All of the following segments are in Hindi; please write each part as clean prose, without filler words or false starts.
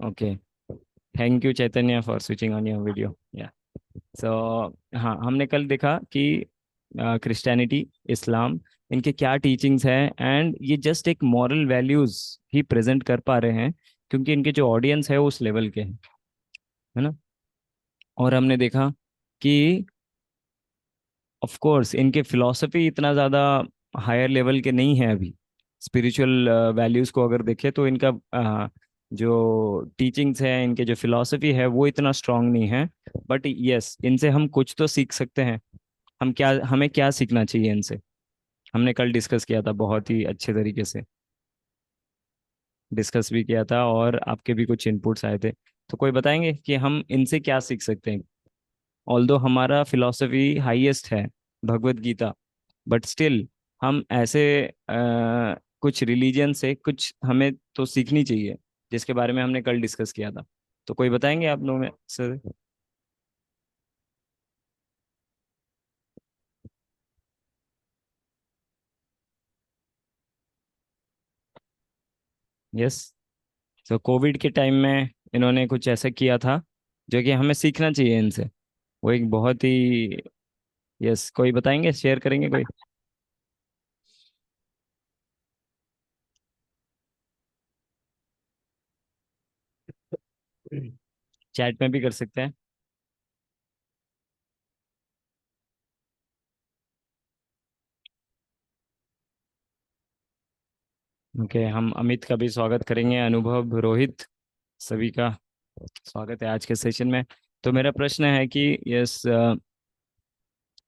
Okay, thank you Chaitanya for switching on your video. या सो हाँ, हमने कल देखा कि क्रिश्चियनिटी, इस्लाम, इनके क्या टीचिंग्स हैं, एंड ये जस्ट एक मॉरल वैल्यूज ही प्रेजेंट कर पा रहे हैं क्योंकि इनके जो ऑडियंस है वो उस लेवल के हैं, है ना। और हमने देखा कि ऑफ कोर्स इनके फिलॉसफी इतना ज़्यादा हायर लेवल के नहीं है अभी। स्पिरिचुअल वैल्यूज़ को अगर देखें तो इनका जो टीचिंग्स है, इनके जो फिलॉसफी है वो इतना स्ट्रांग नहीं है। बट यस, इनसे हम कुछ तो सीख सकते हैं। हमें क्या सीखना चाहिए इनसे, हमने कल डिस्कस किया था, बहुत ही अच्छे तरीके से डिस्कस भी किया था और आपके भी कुछ इनपुट्स आए थे। तो कोई बताएंगे कि हम इनसे क्या सीख सकते हैं? ऑल्दो हमारा फिलॉसफी हाईएस्ट है, भगवत गीता, बट स्टिल हम ऐसे कुछ रिलीजन से कुछ हमें तो सीखनी चाहिए, जिसके बारे में हमने कल डिस्कस किया था। तो कोई बताएंगे आप लोग में सर? यस। तो कोविड के टाइम में इन्होंने कुछ ऐसा किया था जो कि हमें सीखना चाहिए इनसे। वो एक बहुत ही, यस, कोई बताएंगे, शेयर करेंगे कोई? चैट में भी कर सकते हैं। ओके, हम अमित का भी स्वागत करेंगे, अनुभव, रोहित, सभी का स्वागत है आज के सेशन में। तो मेरा प्रश्न है कि यस,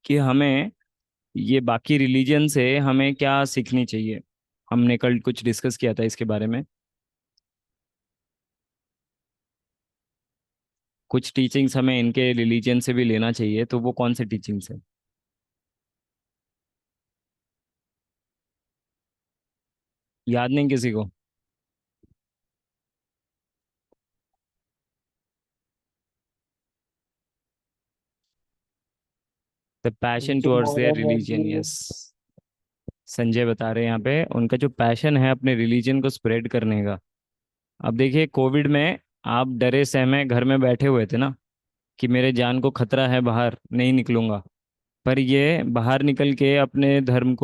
कि हमें ये बाकी रिलीजन से हमें क्या सीखनी चाहिए? हमने कल कुछ डिस्कस किया था इसके बारे में। कुछ टीचिंग्स हमें इनके रिलीजन से भी लेना चाहिए, तो वो कौन से टीचिंग्स है? याद नहीं किसी को? द पैशन जो towards their moral religion, value. Yes. Sanjay बता रहे हैं यहाँ पे उनका जो पैशन है अपने रिलीजन को स्प्रेड करने का। अब देखिए, कोविड में आप डरे सहमे घर में बैठे हुए थे ना, कि मेरे जान को खतरा है, बाहर नहीं निकलूंगा। पर ये बाहर निकल के अपने धर्म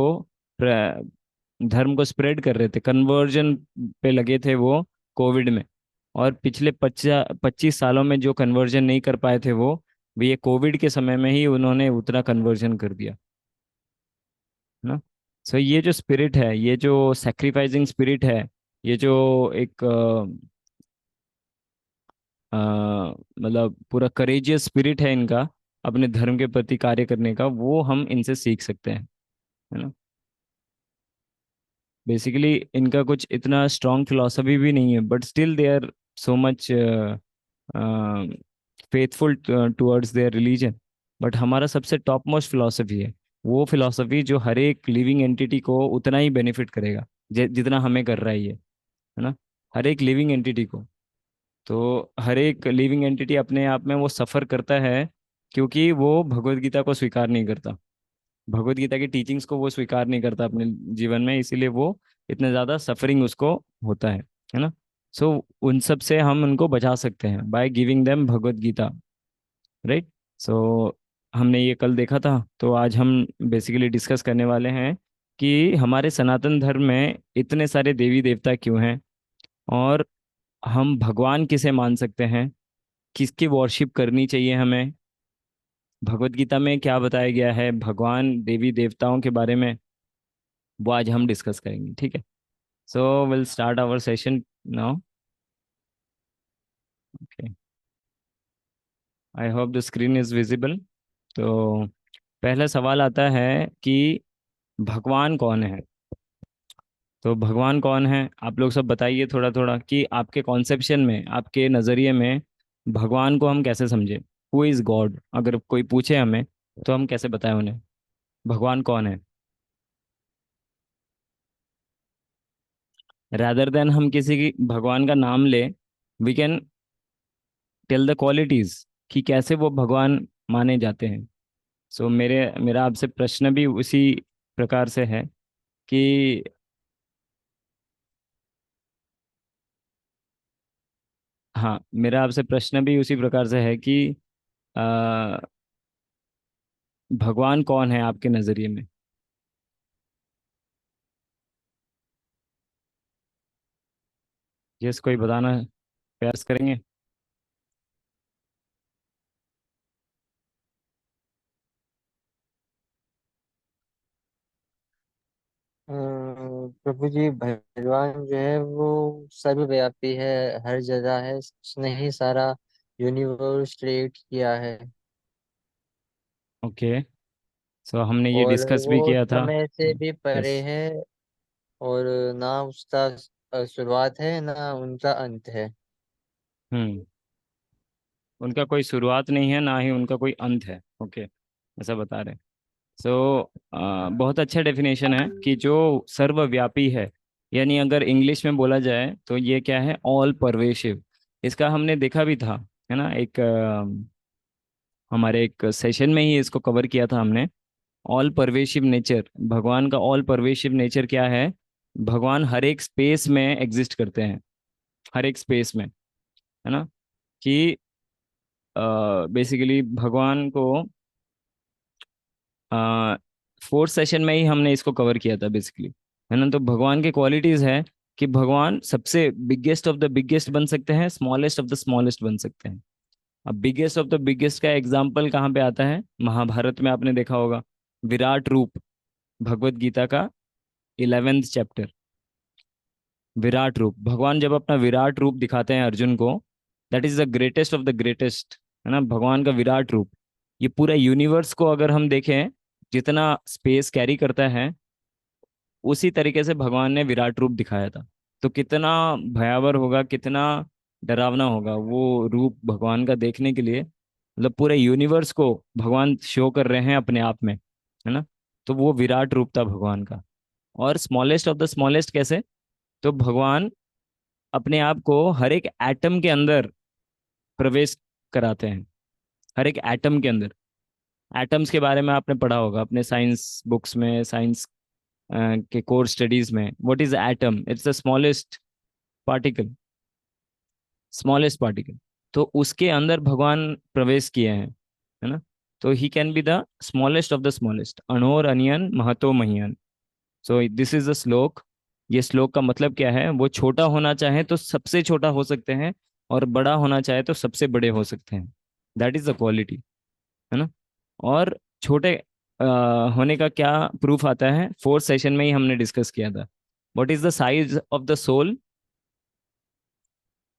को स्प्रेड कर रहे थे, कन्वर्जन पे लगे थे वो कोविड में। और पिछले 25 सालों में जो कन्वर्जन नहीं कर पाए थे वो भी ये कोविड के समय में ही उन्होंने उतना कन्वर्जन कर दिया, है ना। सो ये जो स्पिरिट है, ये जो सेक्रीफाइसिंग स्पिरिट है, ये जो एक मतलब पूरा करेजियस स्पिरिट है इनका, अपने धर्म के प्रति कार्य करने का, वो हम इनसे सीख सकते हैं, है ना। बेसिकली इनका कुछ इतना स्ट्रॉन्ग फिलोसफी भी नहीं है, but still they are so much faithful towards their religion. But हमारा सबसे टॉप मोस्ट फिलोसफी है, वो फिलोसफी जो हर एक लिविंग एंटिटी को उतना ही बेनिफिट करेगा जितना हमें कर रहा है ये, है ना। हर एक लिविंग एंटिटी को। तो हर एक लिविंग एंटिटी अपने आप में वो सफ़र करता है क्योंकि वो भगवत गीता को स्वीकार नहीं करता, भगवत गीता की टीचिंग्स को वो स्वीकार नहीं करता अपने जीवन में, इसीलिए वो इतना ज़्यादा सफरिंग उसको होता है ना। सो उन सब से हम उनको बचा सकते हैं by giving them Bhagavad Gita, right. So हमने ये कल देखा था, तो आज हम बेसिकली डिस्कस करने वाले हैं कि हमारे सनातन धर्म में इतने सारे देवी देवता क्यों हैं, और हम भगवान किसे मान सकते हैं, किसकी वॉरशिप करनी चाहिए हमें, भगवत गीता में क्या बताया गया है भगवान देवी देवताओं के बारे में, वो आज हम डिस्कस करेंगे, ठीक है। So will start our session now. Okay, I hope the screen is visible. तो पहला सवाल आता है कि भगवान कौन है? तो भगवान कौन है, आप लोग सब बताइए थोड़ा थोड़ा, कि आपके कॉन्सेप्शन में, आपके नज़रिए में भगवान को हम कैसे समझें? हु इज़ गॉड, अगर कोई पूछे हमें तो हम कैसे बताएं उन्हें भगवान कौन है? रादर देन हम किसी की भगवान का नाम ले, we can tell the qualities कि कैसे वो भगवान माने जाते हैं। सो मेरा आपसे प्रश्न भी उसी प्रकार से है कि हाँ, मेरा आपसे प्रश्न भी उसी प्रकार से है कि आ, भगवान कौन है आपके नजरिए में? जिस कोई बताना प्रयास करेंगे। प्रभु जी, भगवान जो है वो सर्वव्यापी है, हर जगह है, उसने ही सारा यूनिवर्स क्रिएट किया है। ओके। सो हमने ये और डिस्कस भी वो किया था। समय से भी परे यस। है, और ना उसका शुरुआत है ना उनका अंत है। हम्म। उनका कोई शुरुआत नहीं है, ना ही उनका कोई अंत है। ओके, ऐसा बता रहे हैं। सो बहुत अच्छा डेफिनेशन है कि जो सर्वव्यापी है, यानी अगर इंग्लिश में बोला जाए तो ये क्या है, ऑल परवेशिव। इसका हमने देखा भी था, है ना, एक हमारे एक सेशन में ही इसको कवर किया था हमने। ऑल परवेशिव नेचर, भगवान का ऑल परवेशिव नेचर क्या है? भगवान हर एक स्पेस में एग्जिस्ट करते हैं, हर एक स्पेस में, है ना। कि बेसिकली भगवान को फोर्थ सेशन में ही हमने इसको कवर किया था बेसिकली, है ना। तो भगवान के क्वालिटीज है कि भगवान सबसे बिगेस्ट ऑफ द बिगेस्ट बन सकते हैं, स्मॉलेस्ट ऑफ द स्मॉलेस्ट बन सकते हैं। अब बिगेस्ट ऑफ द बिगेस्ट का एग्जाम्पल कहाँ पे आता है? महाभारत में आपने देखा होगा, विराट रूप, भगवत गीता का 11th चैप्टर। विराट रूप, भगवान जब अपना विराट रूप दिखाते हैं अर्जुन को, that is the greatest of the greatest, है ना, भगवान का विराट रूप। ये पूरा यूनिवर्स को अगर हम देखें, जितना स्पेस कैरी करता है, उसी तरीके से भगवान ने विराट रूप दिखाया था। तो कितना भयावह होगा, कितना डरावना होगा वो रूप भगवान का देखने के लिए। मतलब पूरे यूनिवर्स को भगवान शो कर रहे हैं अपने आप में, है ना। तो वो विराट रूप था भगवान का। और स्मॉलेस्ट ऑफ द स्मॉलेस्ट कैसे? तो भगवान अपने आप को हर एक एटम के अंदर प्रवेश कराते हैं, हर एक एटम के अंदर। एटम्स के बारे में आपने पढ़ा होगा अपने साइंस बुक्स में, साइंस के कोर स्टडीज में। What is atom? It's the smallest particle, smallest particle. तो उसके अंदर भगवान प्रवेश किए हैं, है ना। तो he can be the smallest of the smallest, अणोर अनियन महतो महियन। So this is the shloka. ये श्लोक का मतलब क्या है? वो छोटा होना चाहे तो सबसे छोटा हो सकते हैं, और बड़ा होना चाहे तो सबसे बड़े हो सकते हैं। दैट इज द क्वालिटी, है ना। और छोटे अ, होने का क्या प्रूफ आता है? फोर्थ सेशन में ही हमने डिस्कस किया था। What is the size of the soul?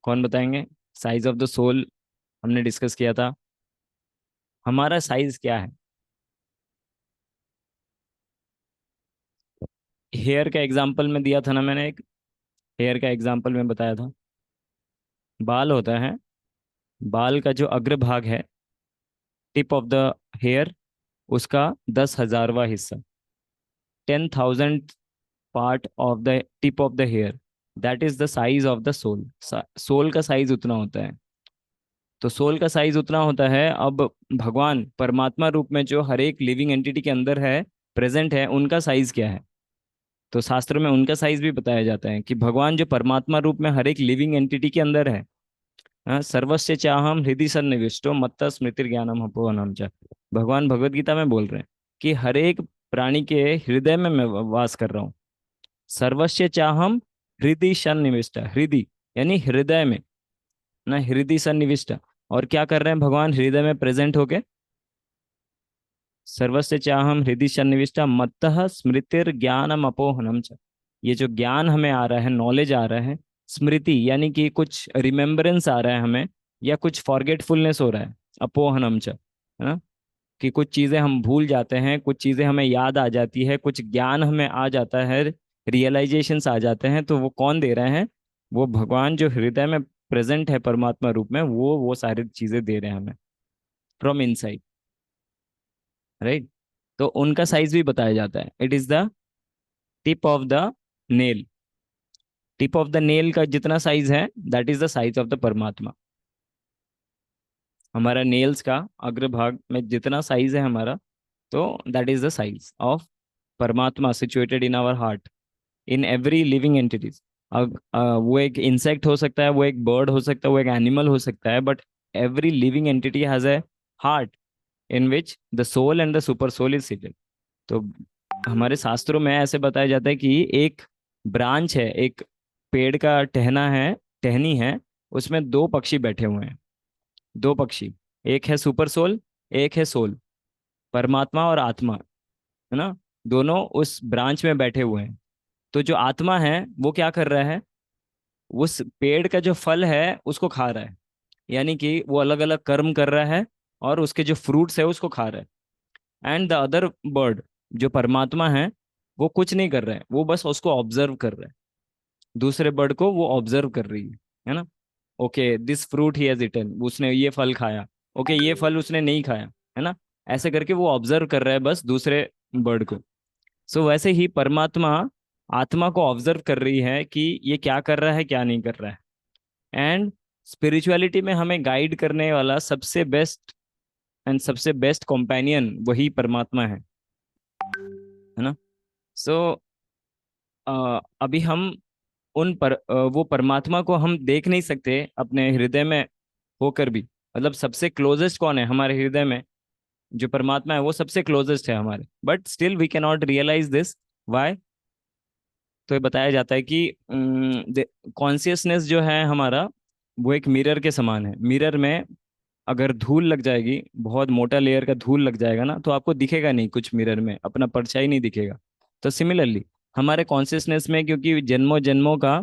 कौन बताएंगे? साइज ऑफ द सोल हमने डिस्कस किया था। हमारा साइज क्या है? हेयर का एग्जाम्पल में दिया था ना मैंने एक, हेयर का एग्जाम्पल में बताया था। बाल होता है, बाल का जो अग्रभाग है, टिप ऑफ द हेयर, उसका 10,000वां हिस्सा, 10,000 part of the tip of the hair, that is the size of the soul. Soul का साइज उतना होता है। तो सोल का साइज उतना होता है। अब भगवान परमात्मा रूप में जो हर एक लिविंग एंटिटी के अंदर है, प्रेजेंट है, उनका साइज क्या है? तो शास्त्र में उनका साइज भी बताया जाता है कि भगवान जो परमात्मा रूप में हर एक लिविंग एंटिटी के अंदर है, हाँ, सर्वस्य चाहम हृदय सन्निविष्टो मत्त स्मृति ज्ञानम अपोहनम च। भगवान भगवत गीता में बोल रहे हैं कि हर एक प्राणी के हृदय में मैं वास कर रहा हूँ। सर्वस्य चाहम हृदय सन्निविष्ट, हृदय यानी हृदय में, ना, हृदय सन्निविष्ट। और क्या कर रहे हैं भगवान हृदय में प्रेजेंट होके? सर्वस्य चाहम हृदय सन्निविष्टा मत्तः स्मृतिर ज्ञानम अपोहनम च। ये जो ज्ञान हमें आ रहा है, नॉलेज आ रहा है, स्मृति यानी कि कुछ रिमेम्बरेंस आ रहा है हमें, या कुछ फॉरगेटफुलनेस हो रहा है, अपोहनम च, है ना। कि कुछ चीजें हम भूल जाते हैं, कुछ चीजें हमें याद आ जाती है, कुछ ज्ञान हमें आ जाता है, रियलाइजेशंस आ जाते हैं। तो वो कौन दे रहे हैं? वो भगवान जो हृदय में प्रेजेंट है परमात्मा रूप में, वो सारी चीजें दे रहे हैं हमें फ्रॉम इनसाइड, राइट। तो उनका साइज भी बताया जाता है, it is the tip of the nail. Tip of the nail का जितना साइज है, that is the size of the परमात्मा। हमारा नेल्स का अग्रभाग में जितना साइज है हमारा, तो that is the size of Paramatma situated in our heart, in every living entities. वो एक इंसेक्ट हो सकता है, वो एक बर्ड हो सकता है, वो एक एनिमल हो सकता है, but every living entity has a heart in which the soul and the super soul is seated. तो हमारे शास्त्रों में ऐसे बताया जाता है कि एक ब्रांच है, एक पेड़ का टहना है, टहनी है, उसमें दो पक्षी बैठे हुए हैं, दो पक्षी, एक है सुपर सोल, एक है सोल, परमात्मा और आत्मा, है ना, दोनों उस ब्रांच में बैठे हुए हैं। तो जो आत्मा है वो क्या कर रहा है, उस पेड़ का जो फल है उसको खा रहा है, यानी कि वो अलग अलग कर्म कर रहा है और उसके जो फ्रूट्स है उसको खा रहा है। एंड द अदर बर्ड, जो परमात्मा है, वो कुछ नहीं कर रहा है, वो बस उसको ऑब्जर्व कर रहा है, दूसरे बर्ड को वो ऑब्जर्व कर रही है ना। Okay this fruit he has eaten, उसने ये फल खाया, ओके ये फल उसने नहीं खाया, है ना। ऐसे करके वो ऑब्जर्व कर रहा है बस दूसरे बर्ड को। सो वैसे ही परमात्मा आत्मा को ऑब्जर्व कर रही है कि ये क्या कर रहा है क्या नहीं कर रहा है। एंड स्पिरिचुअलिटी में हमें गाइड करने वाला सबसे बेस्ट एंड सबसे बेस्ट कंपेनियन वही परमात्मा है ना। सो अभी हम वो परमात्मा को हम देख नहीं सकते अपने हृदय में होकर भी, मतलब सबसे क्लोजेस्ट कौन है हमारे हृदय में, जो परमात्मा है वो सबसे क्लोजेस्ट है हमारे, but still we can not realise this. Why? तो ये बताया जाता है कि कॉन्शियसनेस जो है हमारा, वो एक मिरर के समान है। मिरर में अगर धूल लग जाएगी, बहुत मोटा लेयर का धूल लग जाएगा ना, तो आपको दिखेगा नहीं कुछ, मिरर में अपना परछाई नहीं दिखेगा। तो सिमिलरली हमारे कॉन्शियसनेस में, क्योंकि जन्मों जन्मों का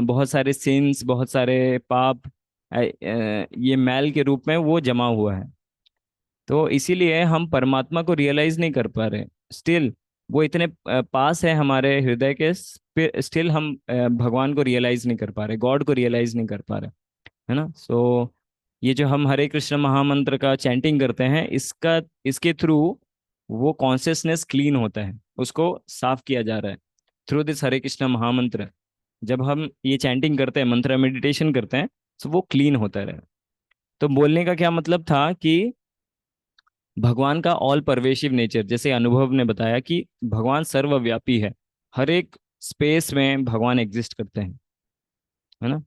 बहुत सारे सिंस, बहुत सारे पाप, ये मैल के रूप में वो जमा हुआ है, तो इसीलिए हम परमात्मा को रियलाइज नहीं कर पा रहे। स्टिल वो इतने पास है हमारे हृदय के, स्टिल हम भगवान को रियलाइज नहीं कर पा रहे, गॉड को रियलाइज नहीं कर पा रहे, है ना। सो ये जो हम हरे कृष्ण महामंत्र का चैंटिंग करते हैं, इसका इसके थ्रू वो कॉन्शियसनेस क्लीन होता है, उसको साफ किया जा रहा है थ्रू दिस हरे कृष्ण महामंत्र। जब हम ये चैंटिंग करते हैं, मंत्र मेडिटेशन करते हैं, तो वो क्लीन होता रहे। तो बोलने का क्या मतलब था कि भगवान का ऑल परवेशिव नेचर, जैसे अनुभव ने बताया कि भगवान सर्वव्यापी है, हर एक स्पेस में भगवान एग्जिस्ट करते हैं, है ना।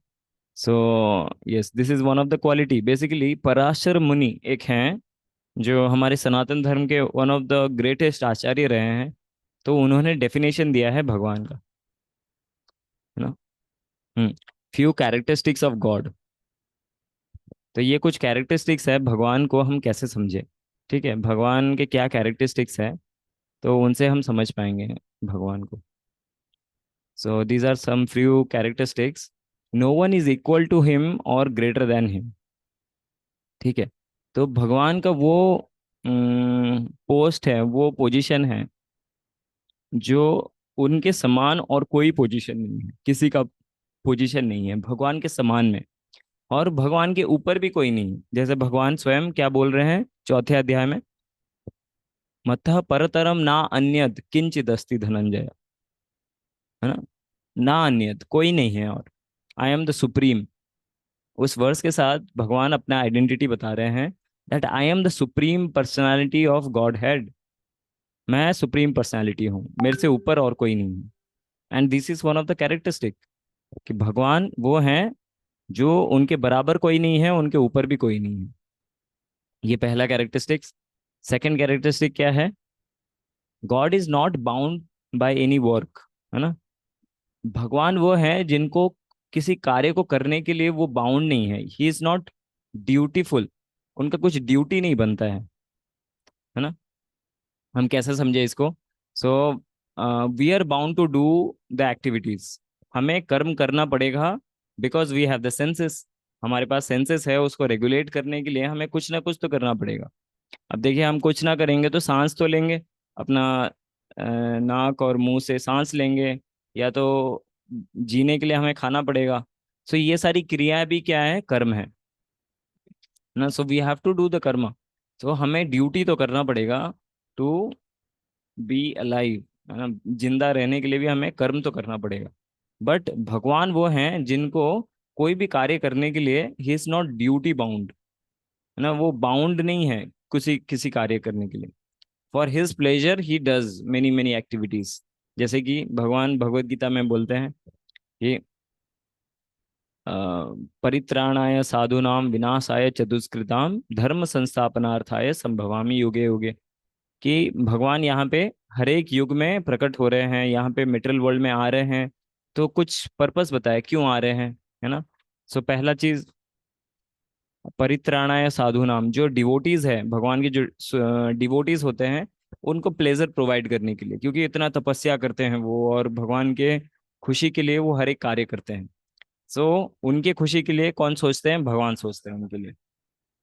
So yes, this is one of the quality. Basically Parashar मुनि एक हैं जो हमारे सनातन धर्म के वन ऑफ द ग्रेटेस्ट आचार्य रहे हैं, तो उन्होंने डेफिनेशन दिया है भगवान का, है ना। Few characteristics of God. तो ये कुछ कैरेक्टरिस्टिक्स है भगवान को हम कैसे समझे, ठीक है, भगवान के क्या कैरेक्टरिस्टिक्स है, तो उनसे हम समझ पाएंगे भगवान को। So these are some few characteristics. No one is equal to him और ग्रेटर देन हिम, ठीक है। तो भगवान का वो पोस्ट है, वो पोजीशन है जो उनके समान और कोई पोजीशन नहीं है, किसी का पोजीशन नहीं है भगवान के समान में, और भगवान के ऊपर भी कोई नहीं है। जैसे भगवान स्वयं क्या बोल रहे हैं चौथे अध्याय में, मत्तः परतरम ना अन्यद किंचित अस्ति धनंजय, है ना, ना अन्यद कोई नहीं है और आई एम द सुप्रीम। उस वर्स के साथ भगवान अपना आइडेंटिटी बता रहे हैं, that I am the supreme personality of God head. मैं सुप्रीम पर्सनालिटी हूँ, मेरे से ऊपर और कोई नहीं है। And this is one of the characteristic, कि भगवान वो हैं जो उनके बराबर कोई नहीं है, उनके ऊपर भी कोई नहीं है। ये पहला कैरेक्टरिस्टिक। सेकंड कैरेक्टरिस्टिक क्या है? God is not bound by any work, है ना। भगवान वो है जिनको किसी कार्य को करने के लिए वो बाउंड नहीं है, ही इज नॉट ड्यूटीफुल, उनका कुछ ड्यूटी नहीं बनता है ना। हम कैसे समझे इसको? So we are bound to do the activities, हमें कर्म करना पड़ेगा, because we have the senses, हमारे पास सेंसेस है, उसको रेगुलेट करने के लिए हमें कुछ ना कुछ तो करना पड़ेगा। अब देखिए, हम कुछ ना करेंगे तो सांस तो लेंगे अपना, नाक और मुंह से सांस लेंगे, या तो जीने के लिए हमें खाना पड़ेगा। सो ये सारी क्रियाएं भी क्या है, कर्म है ना। So we have to do the karma. तो हमें ड्यूटी तो करना पड़ेगा टू बी अलाइव, है ना, जिंदा रहने के लिए भी हमें कर्म तो करना पड़ेगा। बट भगवान वो हैं जिनको कोई भी कार्य करने के लिए he is not duty bound, है ना, वो बाउंड नहीं है किसी किसी कार्य करने के लिए। For his pleasure he does many many activities. जैसे कि भगवान भगवत गीता में बोलते हैं कि अ, परित्राणाय साधूनां विनाशाय च दुष्कृतां धर्म संस्थापनार्थाय संभवामि युगे युगे। कि भगवान यहाँ पे हर एक युग में प्रकट हो रहे हैं, यहाँ पे मेटेरियल वर्ल्ड में आ रहे हैं। तो कुछ पर्पस बताए क्यों आ रहे हैं, है ना। सो पहला चीज, परित्राणाय साधुनाम, जो डिवोटीज है भगवान के, जो डिवोटीज होते हैं, उनको प्लेजर प्रोवाइड करने के लिए, क्योंकि इतना तपस्या करते हैं वो, और भगवान के खुशी के लिए वो हर एक कार्य करते हैं। सो उनके खुशी के लिए कौन सोचते हैं, भगवान सोचते हैं उनके लिए।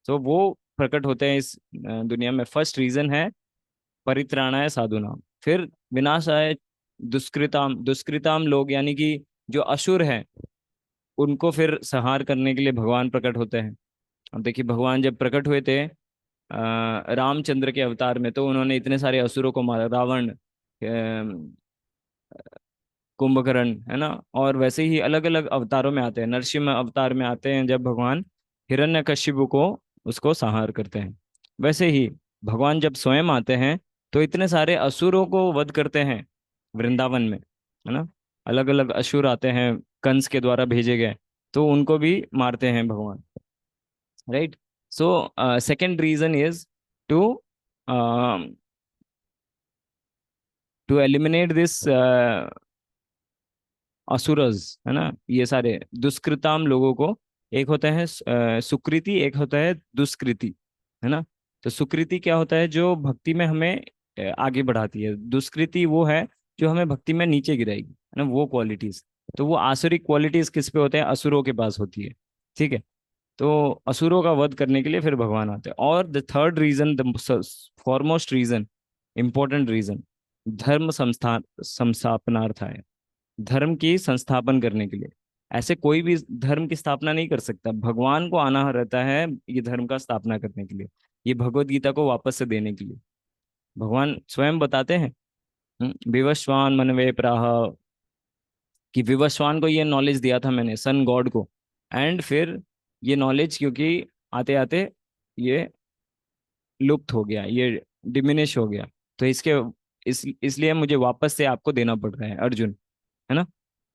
तो वो प्रकट होते हैं इस दुनिया में। फर्स्ट रीजन है परित्राणाय साधुनाम। फिर विनाशाय दुष्कृताम, दुष्कृताम लोग यानी कि जो असुर हैं, उनको फिर संहार करने के लिए भगवान प्रकट होते हैं। अब देखिए भगवान जब प्रकट हुए थे रामचंद्र के अवतार में, तो उन्होंने इतने सारे असुरों को मारा, रावण, कुंभकर्ण, है ना। और वैसे ही अलग अलग अवतारों में आते हैं, नरसिंह अवतार में आते हैं जब भगवान हिरण्यकशिपु को, उसको संहार करते हैं। वैसे ही भगवान जब स्वयं आते हैं तो इतने सारे असुरों को वध करते हैं वृंदावन में, है ना। अलग अलग असुर आते हैं कंस के द्वारा भेजे गए, तो उनको भी मारते हैं भगवान, right. So second reason is to to eliminate this asuras, है ना। ये सारे दुष्कृताम लोगों को, एक होता है सुकृति, एक होता है दुष्कृति, है ना। तो सुकृति क्या होता है, जो भक्ति में हमें आगे बढ़ाती है। दुष्कृति वो है जो हमें भक्ति में नीचे गिराएगी, है ना, वो क्वालिटीज। तो वो आसुरिक क्वालिटीज किस पे होते हैं, असुरों के पास होती है, ठीक है। तो असुरों का वध करने के लिए फिर भगवान आते हैं। और the third reason, the foremost reason, important reason, धर्म संस्थापनार्थ है। धर्म की संस्थापन करने के लिए। ऐसे कोई भी धर्म की स्थापना नहीं कर सकता, भगवान को आना रहता है ये धर्म का स्थापना करने के लिए, ये भगवत गीता को वापस से देने के लिए। भगवान स्वयं बताते हैं, विवस्वान मनवे प्राह, कि विवस्वान को ये नॉलेज दिया था मैंने, सन गॉड को। एंड फिर ये नॉलेज क्योंकि आते आते ये लुप्त हो गया, ये डिमिनिश हो गया, तो इसलिए मुझे वापस से आपको देना पड़ रहा है अर्जुन, है ना।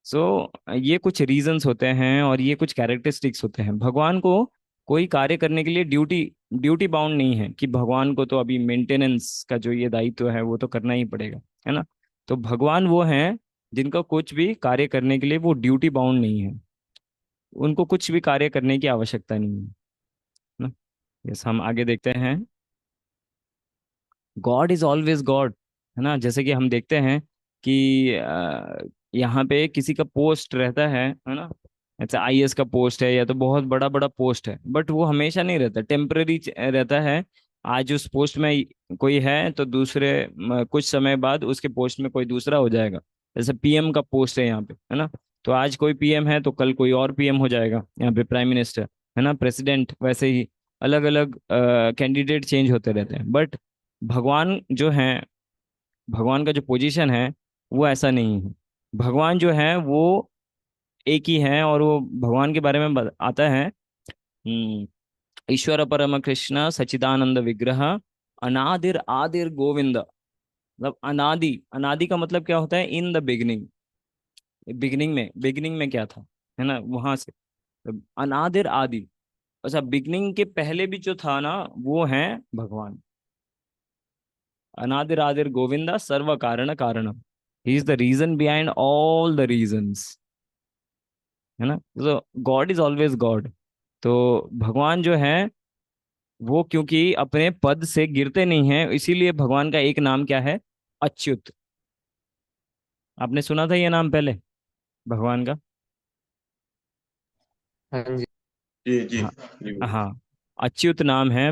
सो ये कुछ रीजंस होते हैं और ये कुछ कैरेक्टरिस्टिक्स होते हैं। भगवान को कोई कार्य करने के लिए ड्यूटी ड्यूटी बाउंड नहीं है, कि भगवान को तो अभी मेंटेनेंस का जो ये दायित्व है वो तो करना ही पड़ेगा, है ना। तो भगवान वो हैं जिनका कुछ भी कार्य करने के लिए वो ड्यूटी बाउंड नहीं है, उनको कुछ भी कार्य करने की आवश्यकता नहीं है, ना। यस, हम आगे देखते हैं। गॉड इज ऑलवेज गॉड, है ना। जैसे कि हम देखते हैं कि यहाँ पे किसी का पोस्ट रहता है ना। जैसे आईएएस का पोस्ट है या तो बहुत बड़ा बड़ा पोस्ट है, बट वो हमेशा नहीं रहता, टेम्पररी रहता है। आज उस पोस्ट में कोई है तो दूसरे कुछ समय बाद उसके पोस्ट में कोई दूसरा हो जाएगा। जैसे पीएम का पोस्ट है यहाँ पे, है ना। तो आज कोई पीएम है तो कल कोई और पीएम हो जाएगा, यहाँ पे प्राइम मिनिस्टर, है ना, प्रेसिडेंट। वैसे ही अलग अलग कैंडिडेट चेंज होते रहते हैं, बट भगवान जो है, भगवान का जो पोजीशन है वो ऐसा नहीं है। भगवान जो है वो एक ही है, और वो भगवान के बारे में आता है, ईश्वर परम कृष्ण सच्चिदानंद विग्रह अनादिर आदिर गोविंद। मतलब अनादि, अनादि का मतलब क्या होता है, इन द बिगिनिंग। बिगिनिंग में क्या था, है ना, वहां से। तो अनादिर आदि, अच्छा बिगिनिंग के पहले भी जो था ना, वो है भगवान। अनादिर आदिर गोविंदा सर्व कारण कारणम, he is the reason behind all the reasons, है ना। तो गॉड इज ऑलवेज गॉड। तो भगवान जो है वो क्योंकि अपने पद से गिरते नहीं हैं, इसीलिए भगवान का एक नाम क्या है, अच्युत। आपने सुना था ये नाम पहले, भगवान का। हाँ जी। जी जी हाँ, जी हाँ, अच्युत नाम है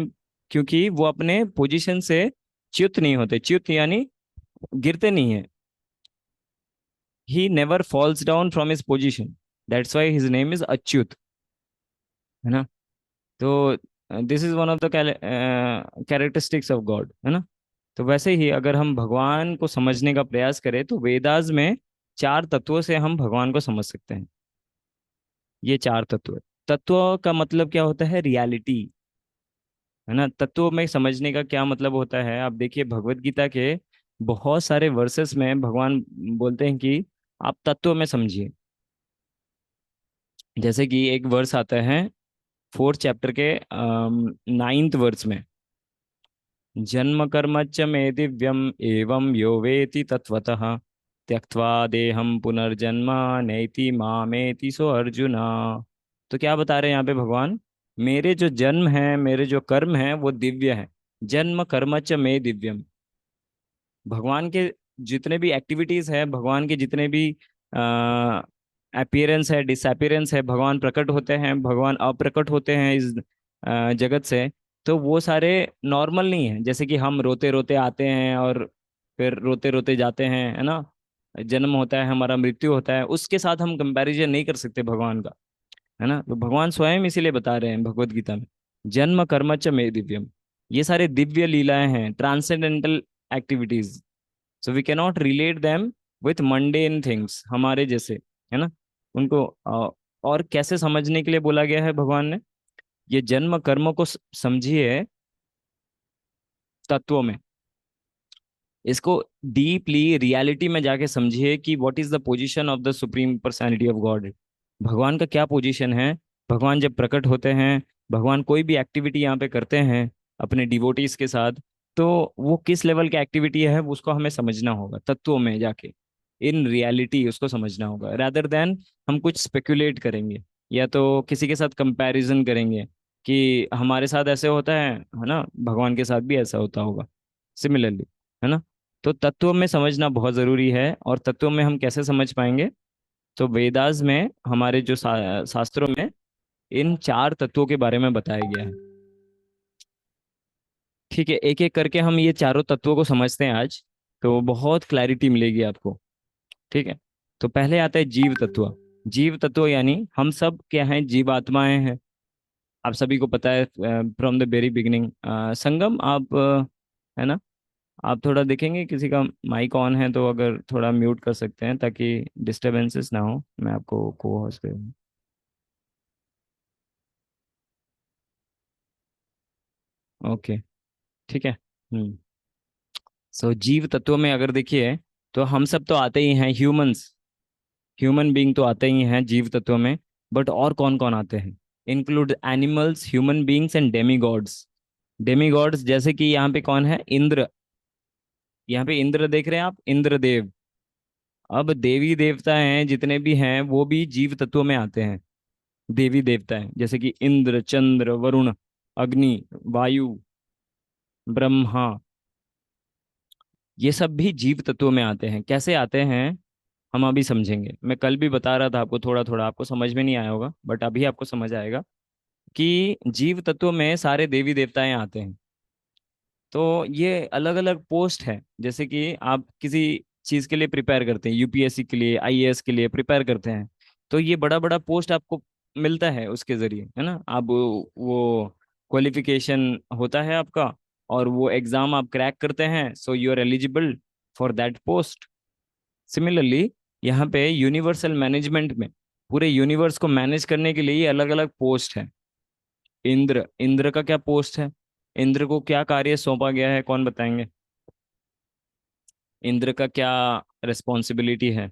क्योंकि वो अपने पोजीशन से च्युत नहीं होते। च्युत यानी गिरते नहीं है। He never falls down from his position, that's why his name is Achyut, है ना। तो this is one of the characteristics of God, है ना। तो वैसे ही अगर हम भगवान को समझने का प्रयास करें तो वेदास में चार तत्वों से हम भगवान को समझ सकते हैं। ये चार तत्व, तत्व का मतलब क्या होता है, रियलिटी, है ना। तत्व में समझने का क्या मतलब होता है, आप देखिए भगवत गीता के बहुत सारे वर्सेस में भगवान बोलते हैं कि आप तत्व में समझिए, जैसे कि एक वर्स आता है 4th चैप्टर के 9th वर्स में, जन्म कर्म च मे दिव्यम एवं यो वेति तत्वतः त्यक्त्वा देहम पुनर्जन्म नैति मामेति सो अर्जुना। तो क्या बता रहे हैं यहाँ पे भगवान? मेरे जो जन्म है, मेरे जो कर्म है वो दिव्य है। जन्म कर्म च मे दिव्यम। भगवान के जितने भी एक्टिविटीज है, भगवान के जितने भी अपीयरेंस है, डिसअपीयरेंस है, भगवान प्रकट होते हैं, भगवान अप्रकट होते हैं इस जगत से, तो वो सारे नॉर्मल नहीं है। जैसे कि हम रोते रोते आते हैं और फिर रोते रोते जाते हैं, है ना। जन्म होता है, हमारा मृत्यु होता है, उसके साथ हम कंपैरिजन नहीं कर सकते भगवान का, है ना। तो भगवान स्वयं इसीलिए बता रहे हैं भगवत गीता में, जन्म कर्म च मे दिव्यम। ये सारे दिव्य लीलाएं हैं, transcendental activities. So we cannot relate them with mundane things, हमारे जैसे, है ना। उनको और कैसे समझने के लिए बोला गया है भगवान ने? ये जन्म कर्म को समझिए तत्वों में, इसको डीपली रियलिटी में जाके समझिए कि what is the position of the supreme personality of God. भगवान का क्या पोजीशन है? भगवान जब प्रकट होते हैं, भगवान कोई भी एक्टिविटी यहाँ पे करते हैं अपने डिवोटीज के साथ, तो वो किस लेवल की एक्टिविटी है वो उसको हमें समझना होगा तत्वों में जाके, इन रियलिटी उसको समझना होगा, रादर देन हम कुछ स्पेकुलेट करेंगे या तो किसी के साथ कंपैरिजन करेंगे कि हमारे साथ ऐसे होता है ना, भगवान के साथ भी ऐसा होता होगा सिमिलरली, है ना। तो तत्व में समझना बहुत जरूरी है। और तत्व में हम कैसे समझ पाएंगे? तो वेदास में, हमारे जो शास्त्रों में इन 4 तत्वों के बारे में बताया गया है। ठीक है, एक एक करके हम ये चारों तत्वों को समझते हैं आज, तो बहुत क्लैरिटी मिलेगी आपको। ठीक है। तो पहले आता है जीव तत्व। जीव तत्व यानी हम सब क्या हैं? जीवात्माएं हैं। आप सभी को पता है फ्रॉम द वेरी बिगिनिंग। संगम, आप है ना, आप थोड़ा देखेंगे किसी का माइक ऑन है तो अगर थोड़ा म्यूट कर सकते हैं ताकि डिस्टरबेंसेस ना हो, मैं आपको को होस्ट करूँ। ओके, ठीक है। सो जीव तत्व में अगर देखिए, तो हम सब तो आते ही हैं, ह्यूमंस, ह्यूमन बीइंग तो आते ही हैं जीव तत्व में। बट और कौन कौन आते हैं? Include animals, human beings and Demi God's. Demi God's जैसे कि यहाँ पे कौन है? इंद्र। यहाँ पे इंद्र देख रहे हैं आप, इंद्रदेव। अब देवी देवता हैं जितने भी हैं वो भी जीव तत्व में आते हैं। देवी देवता हैं जैसे कि इंद्र, चंद्र, वरुण, अग्नि, वायु, ब्रह्मा, ये सब भी जीव तत्व में आते हैं। कैसे आते हैं हम अभी समझेंगे। मैं कल भी बता रहा था आपको, थोड़ा थोड़ा आपको समझ में नहीं आया होगा बट अभी आपको समझ आएगा कि जीव तत्व में सारे देवी देवताएं आते हैं। तो ये अलग अलग पोस्ट है। जैसे कि आप किसी चीज के लिए प्रिपेयर करते हैं, यूपीएससी के लिए, आईएएस के लिए प्रिपेयर करते हैं, तो ये बड़ा बड़ा पोस्ट आपको मिलता है उसके जरिए, है ना। आप वो क्वालिफिकेशन होता है आपका, और वो एग्जाम आप क्रैक करते हैं, so you are eligible for that post. Similarly यहाँ पे यूनिवर्सल मैनेजमेंट में, पूरे यूनिवर्स को मैनेज करने के लिए अलग अलग पोस्ट है। इंद्र, इंद्र का क्या पोस्ट है? इंद्र को क्या कार्य सौंपा गया है, कौन बताएंगे? इंद्र का क्या रिस्पॉन्सिबिलिटी है?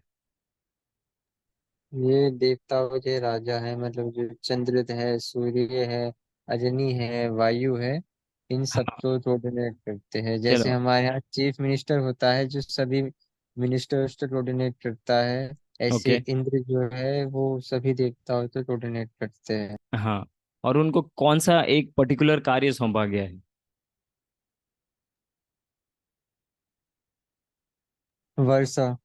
ये देवताओं के राजा है, मतलब जो चंद्र है, सूर्य है, अग्नि है, वायु है, इन हाँ, सबको कोऑर्डिनेट करते हैं। जैसे चलो। हमारे यहाँ चीफ मिनिस्टर होता है जो सभी मिनिस्टर्स को कोऑर्डिनेट करता है, ऐसे ओके। इंद्र जो है वो सभी देवताओं को कोऑर्डिनेट करते हैं। हाँ, और उनको कौन सा एक पर्टिकुलर कार्य सौंपा गया है? वर्षा।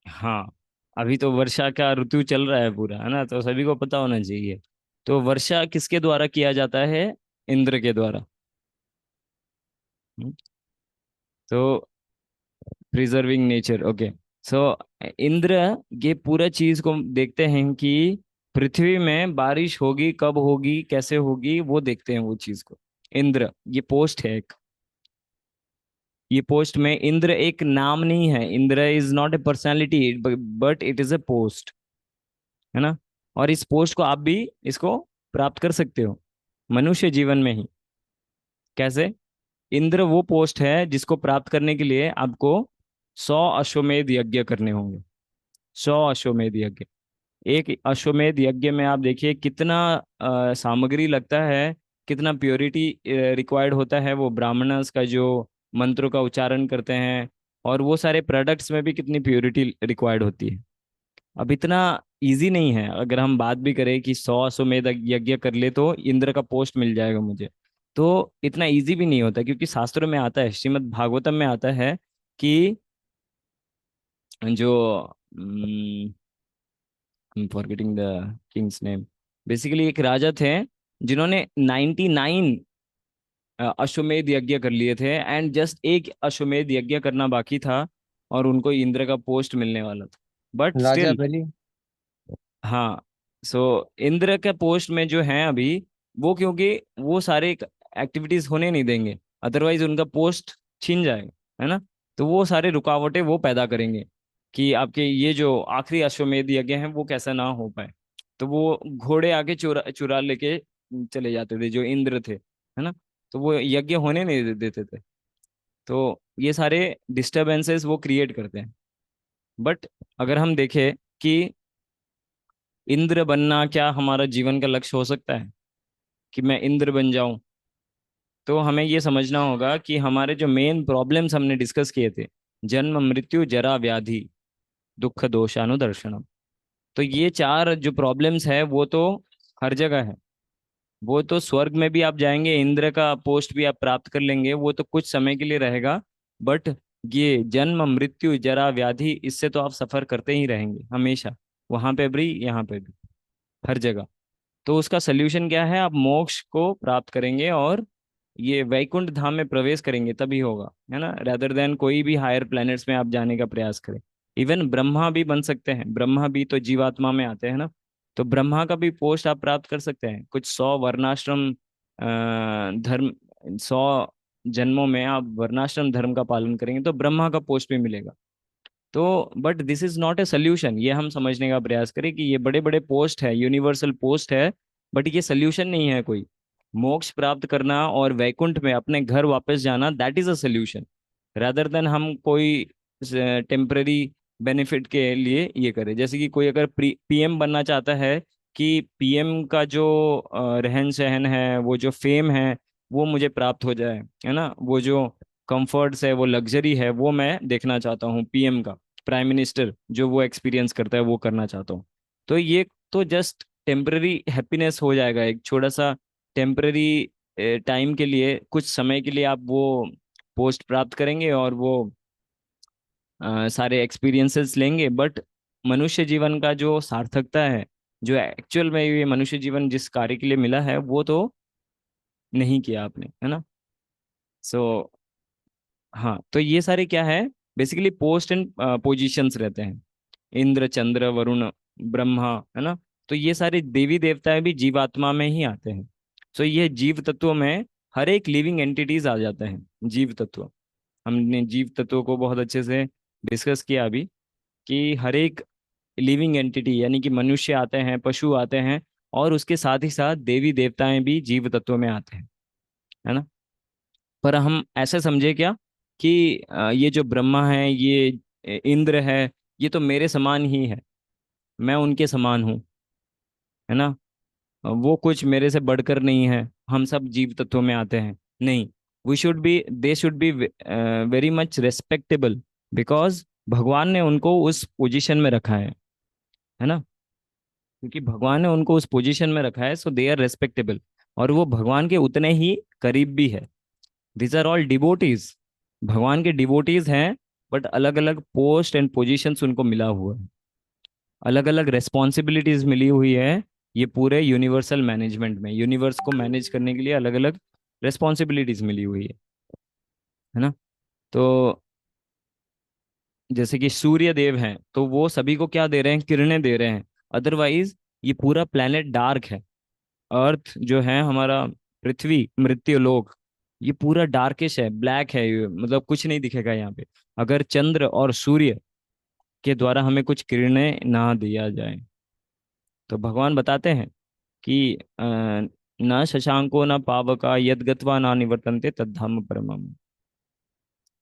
हाँ, अभी तो वर्षा का ऋतु चल रहा है पूरा, है ना, तो सभी को पता होना चाहिए। तो वर्षा किसके द्वारा किया जाता है? इंद्र के द्वारा। हम्म, तो प्रिजर्विंग नेचर, ओके। सो इंद्र ये पूरा चीज को देखते हैं कि पृथ्वी में बारिश होगी, कब होगी, कैसे होगी, वो देखते हैं वो चीज को। इंद्र ये पोस्ट है एक। ये पोस्ट में इंद्र एक नाम नहीं है, Indra is not a personality but it is a post, है ना। और इस पोस्ट को आप भी इसको प्राप्त कर सकते हो मनुष्य जीवन में ही। कैसे? इंद्र वो पोस्ट है जिसको प्राप्त करने के लिए आपको 100 अश्वमेध यज्ञ करने होंगे। 100 अश्वमेध यज्ञ। एक अश्वमेध यज्ञ में आप देखिए कितना सामग्री लगता है, कितना प्योरिटी रिक्वायर्ड होता है, वो ब्राह्मणस का जो मंत्रों का उच्चारण करते हैं, और वो सारे प्रोडक्ट्स में भी कितनी प्योरिटी रिक्वायर्ड होती है। अब इतना इजी नहीं है। अगर हम बात भी करें कि 100 अश्वमेध यज्ञ कर ले तो इंद्र का पोस्ट मिल जाएगा मुझे, तो इतना इजी भी नहीं होता, क्योंकि शास्त्रों में आता है, श्रीमद् भागवतम में आता है कि जो forgetting the Kings name, basically एक राजा थे जिन्होंने 99 अश्वमेध यज्ञ कर लिए थे, एंड जस्ट एक अश्वमेध यज्ञ करना बाकी था, और उनको इंद्र का पोस्ट मिलने वाला था, बट राजा स्टिल। बलि। हाँ। सो इंद्र के पोस्ट में जो है अभी, वो क्योंकि वो सारे एक्टिविटीज होने नहीं देंगे, अदरवाइज उनका पोस्ट छीन जाएगा, है ना। तो वो सारे रुकावटें वो पैदा करेंगे कि आपके ये जो आखिरी अश्वमेध यज्ञ हैं वो कैसा ना हो पाए। तो वो घोड़े आके चुरा चुरा लेके चले जाते थे जो इंद्र थे, है ना। तो वो यज्ञ होने नहीं देते थे। तो ये सारे डिस्टरबेंसेस वो क्रिएट करते हैं। बट अगर हम देखें कि इंद्र बनना क्या हमारा जीवन का लक्ष्य हो सकता है, कि मैं इंद्र बन जाऊं, तो हमें ये समझना होगा कि हमारे जो मेन प्रॉब्लम्स हमने डिस्कस किए थे, जन्म मृत्यु जरा व्याधि दुख दोषानुदर्शनम, तो ये चार जो प्रॉब्लम्स है वो तो हर जगह है। वो तो स्वर्ग में भी आप जाएंगे, इंद्र का पोस्ट भी आप प्राप्त कर लेंगे, वो तो कुछ समय के लिए रहेगा। बट ये जन्म मृत्यु जरा व्याधि, इससे तो आप सफर करते ही रहेंगे हमेशा, वहां पे भी यहाँ पे भी, हर जगह। तो उसका सल्यूशन क्या है, आप मोक्ष को प्राप्त करेंगे और ये वैकुंठ धाम में प्रवेश करेंगे तभी होगा, है ना, रेदर देन कोई भी हायर प्लैनेट्स में आप जाने का प्रयास करें। इवन ब्रह्मा भी बन सकते हैं, ब्रह्मा भी तो जीवात्मा में आते हैं ना। तो ब्रह्मा का भी पोस्ट आप प्राप्त कर सकते हैं, कुछ 100 वर्णाश्रम धर्म, 100 जन्मों में आप वर्णाश्रम धर्म का पालन करेंगे तो ब्रह्मा का पोस्ट भी मिलेगा। तो but this is not a solution, ये हम समझने का प्रयास करें कि ये बड़े बड़े पोस्ट है, यूनिवर्सल पोस्ट है, बट ये सोल्यूशन नहीं है कोई। मोक्ष प्राप्त करना और वैकुंठ में अपने घर वापस जाना, that is a solution, rather than हम कोई टेम्पररी बेनिफिट के लिए ये करें। जैसे कि कोई अगर पीएम बनना चाहता है कि पीएम का जो रहन सहन है, वो जो फेम है, वो मुझे प्राप्त हो जाए, है ना, वो जो कंफर्ट्स है, वो लग्जरी है, वो मैं देखना चाहता हूँ पीएम का, प्राइम मिनिस्टर जो वो एक्सपीरियंस करता है वो करना चाहता हूँ। तो ये तो जस्ट टेम्पररी हैप्पीनेस हो जाएगा, एक छोटा सा टेम्पररी टाइम के लिए, कुछ समय के लिए आप वो पोस्ट प्राप्त करेंगे और वो सारे एक्सपीरियंसेस लेंगे। बट मनुष्य जीवन का जो सार्थकता है, जो एक्चुअल में ये मनुष्य जीवन जिस कार्य के लिए मिला है, वो तो नहीं किया आपने, है ना। सो हाँ, तो ये सारे क्या है, बेसिकली पोस्ट एंड पोजीशंस रहते हैं, इंद्र चंद्र वरुण ब्रह्मा, है ना। तो ये सारे देवी देवताएं भी जीवात्मा में ही आते हैं। तो ये जीव तत्वों में हर एक लिविंग एंटिटीज आ जाते हैं, जीव तत्व। हमने जीव तत्वों को बहुत अच्छे से डिस्कस किया अभी, कि हर एक लिविंग एंटिटी, यानी कि मनुष्य आते हैं, पशु आते हैं, और उसके साथ ही साथ देवी देवताएं भी जीव तत्वों में आते हैं, है ना। पर हम ऐसे समझे क्या कि ये जो ब्रह्मा है, ये इंद्र है, ये तो मेरे समान ही है, मैं उनके समान हूँ, है ना। वो कुछ मेरे से बढ़कर नहीं है, हम सब जीव तत्वों में आते हैं। नहीं, we should be they should be very much respectable, because भगवान ने उनको उस पोजीशन में रखा है ना। क्योंकि भगवान ने उनको उस पोजीशन में रखा है, सो दे आर रेस्पेक्टेबल, और वो भगवान के उतने ही करीब भी है। दीज आर ऑल डिवोटीज, भगवान के डिवोटीज हैं, बट अलग अलग पोस्ट एंड पोजीशंस उनको मिला हुआ है, अलग अलग रेस्पॉन्सिबिलिटीज मिली हुई है। ये पूरे यूनिवर्सल मैनेजमेंट में, यूनिवर्स को मैनेज करने के लिए अलग अलग रेस्पॉन्सिबिलिटीज मिली हुई है ना। तो जैसे कि सूर्य देव हैं, तो वो सभी को क्या दे रहे हैं, किरणें दे रहे हैं। अदरवाइज ये पूरा प्लेनेट डार्क है, अर्थ जो है हमारा, पृथ्वी मृत्युलोक, ये पूरा डार्किश है, ब्लैक है, ये मतलब कुछ नहीं दिखेगा यहाँ पे, अगर चंद्र और सूर्य के द्वारा हमें कुछ किरणें ना दिया जाए। तो भगवान बताते हैं कि न शशांको न पावका यद गत्वा न निवर्तन्ते तद्धाम परमम।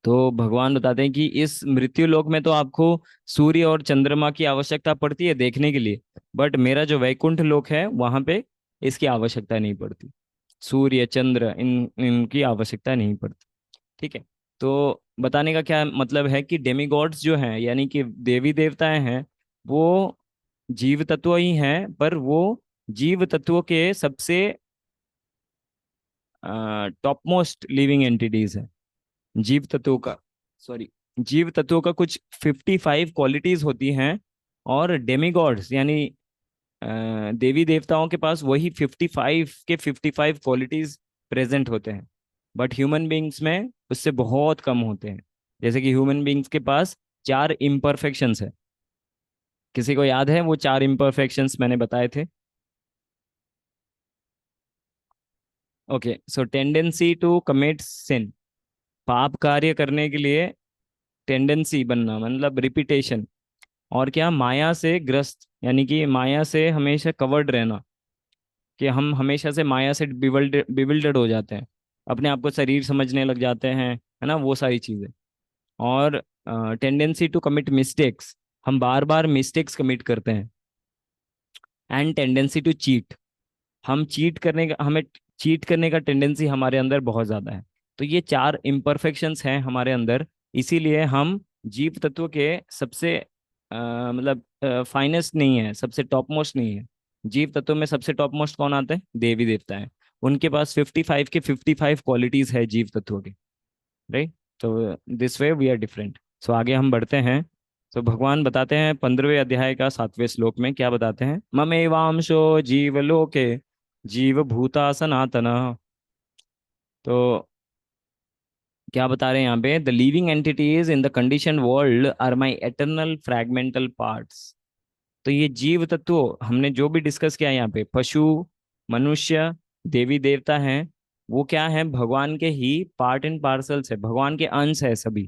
तो भगवान बताते हैं कि इस मृत्यु लोक में तो आपको सूर्य और चंद्रमा की आवश्यकता पड़ती है देखने के लिए, बट मेरा जो वैकुंठ लोक है वहां पे इसकी आवश्यकता नहीं पड़ती। सूर्य चंद्र इनकी आवश्यकता नहीं पड़ती। ठीक है। तो बताने का क्या मतलब है कि डेमिगॉड्स जो हैं यानी कि देवी देवताएं हैं, वो जीव तत्व ही हैं, पर वो जीव तत्वों के सबसे टॉप मोस्ट लिविंग एंटिटीज है। जीव तत्वों का, सॉरी, जीव तत्वों का कुछ 55 क्वालिटीज होती हैं, और डेमिगॉड्स यानी देवी देवताओं के पास वही 55 के 55 क्वालिटीज प्रेजेंट होते हैं। बट ह्यूमन बींग्स में उससे बहुत कम होते हैं। जैसे कि ह्यूमन बींग्स के पास 4 इम्परफेक्शंस है। किसी को याद है वो 4 इम्परफेक्शंस मैंने बताए थे? Okay, so tendency to commit sin, पाप कार्य करने के लिए टेंडेंसी बनना मतलब रिपीटेशन। और क्या, माया से ग्रस्त यानी कि माया से हमेशा कवर्ड रहना, कि हम हमेशा से माया से बिविल्डेड हो जाते हैं, अपने आप को शरीर समझने लग जाते हैं, है ना, वो सारी चीजें। और टेंडेंसी टू कमिट मिस्टेक्स, हम बार बार मिस्टेक्स कमिट करते हैं। एंड टेंडेंसी टू चीट, हम चीट करने का हमें चीट करने का टेंडेंसी हमारे अंदर बहुत ज्यादा है। तो ये 4 इम्परफेक्शंस हैं हमारे अंदर, इसीलिए हम जीव तत्व के सबसे मतलब फाइनेस्ट नहीं है, सबसे टॉप मोस्ट नहीं है। जीव तत्व में सबसे टॉप मोस्ट कौन आते हैं? देवी देवता है। उनके पास 55 के 55 क्वालिटीज है जीव तत्वों की, राइट। तो this way we are different. So आगे हम बढ़ते हैं। तो भगवान बताते हैं 15वें अध्याय का 7वें श्लोक में क्या बताते हैं, ममेवांशो जीवलोके जीव भूता सनातन। तो क्या बता रहे हैं यहाँ पे, the living entities in the condition world are my eternal fragmental parts. तो ये जीव तत्व हमने जो भी डिस्कस किया यहाँ पे, पशु, मनुष्य, देवी देवता हैं, वो क्या है, भगवान के ही पार्ट एंड पार्सल्स है, भगवान के अंश है सभी।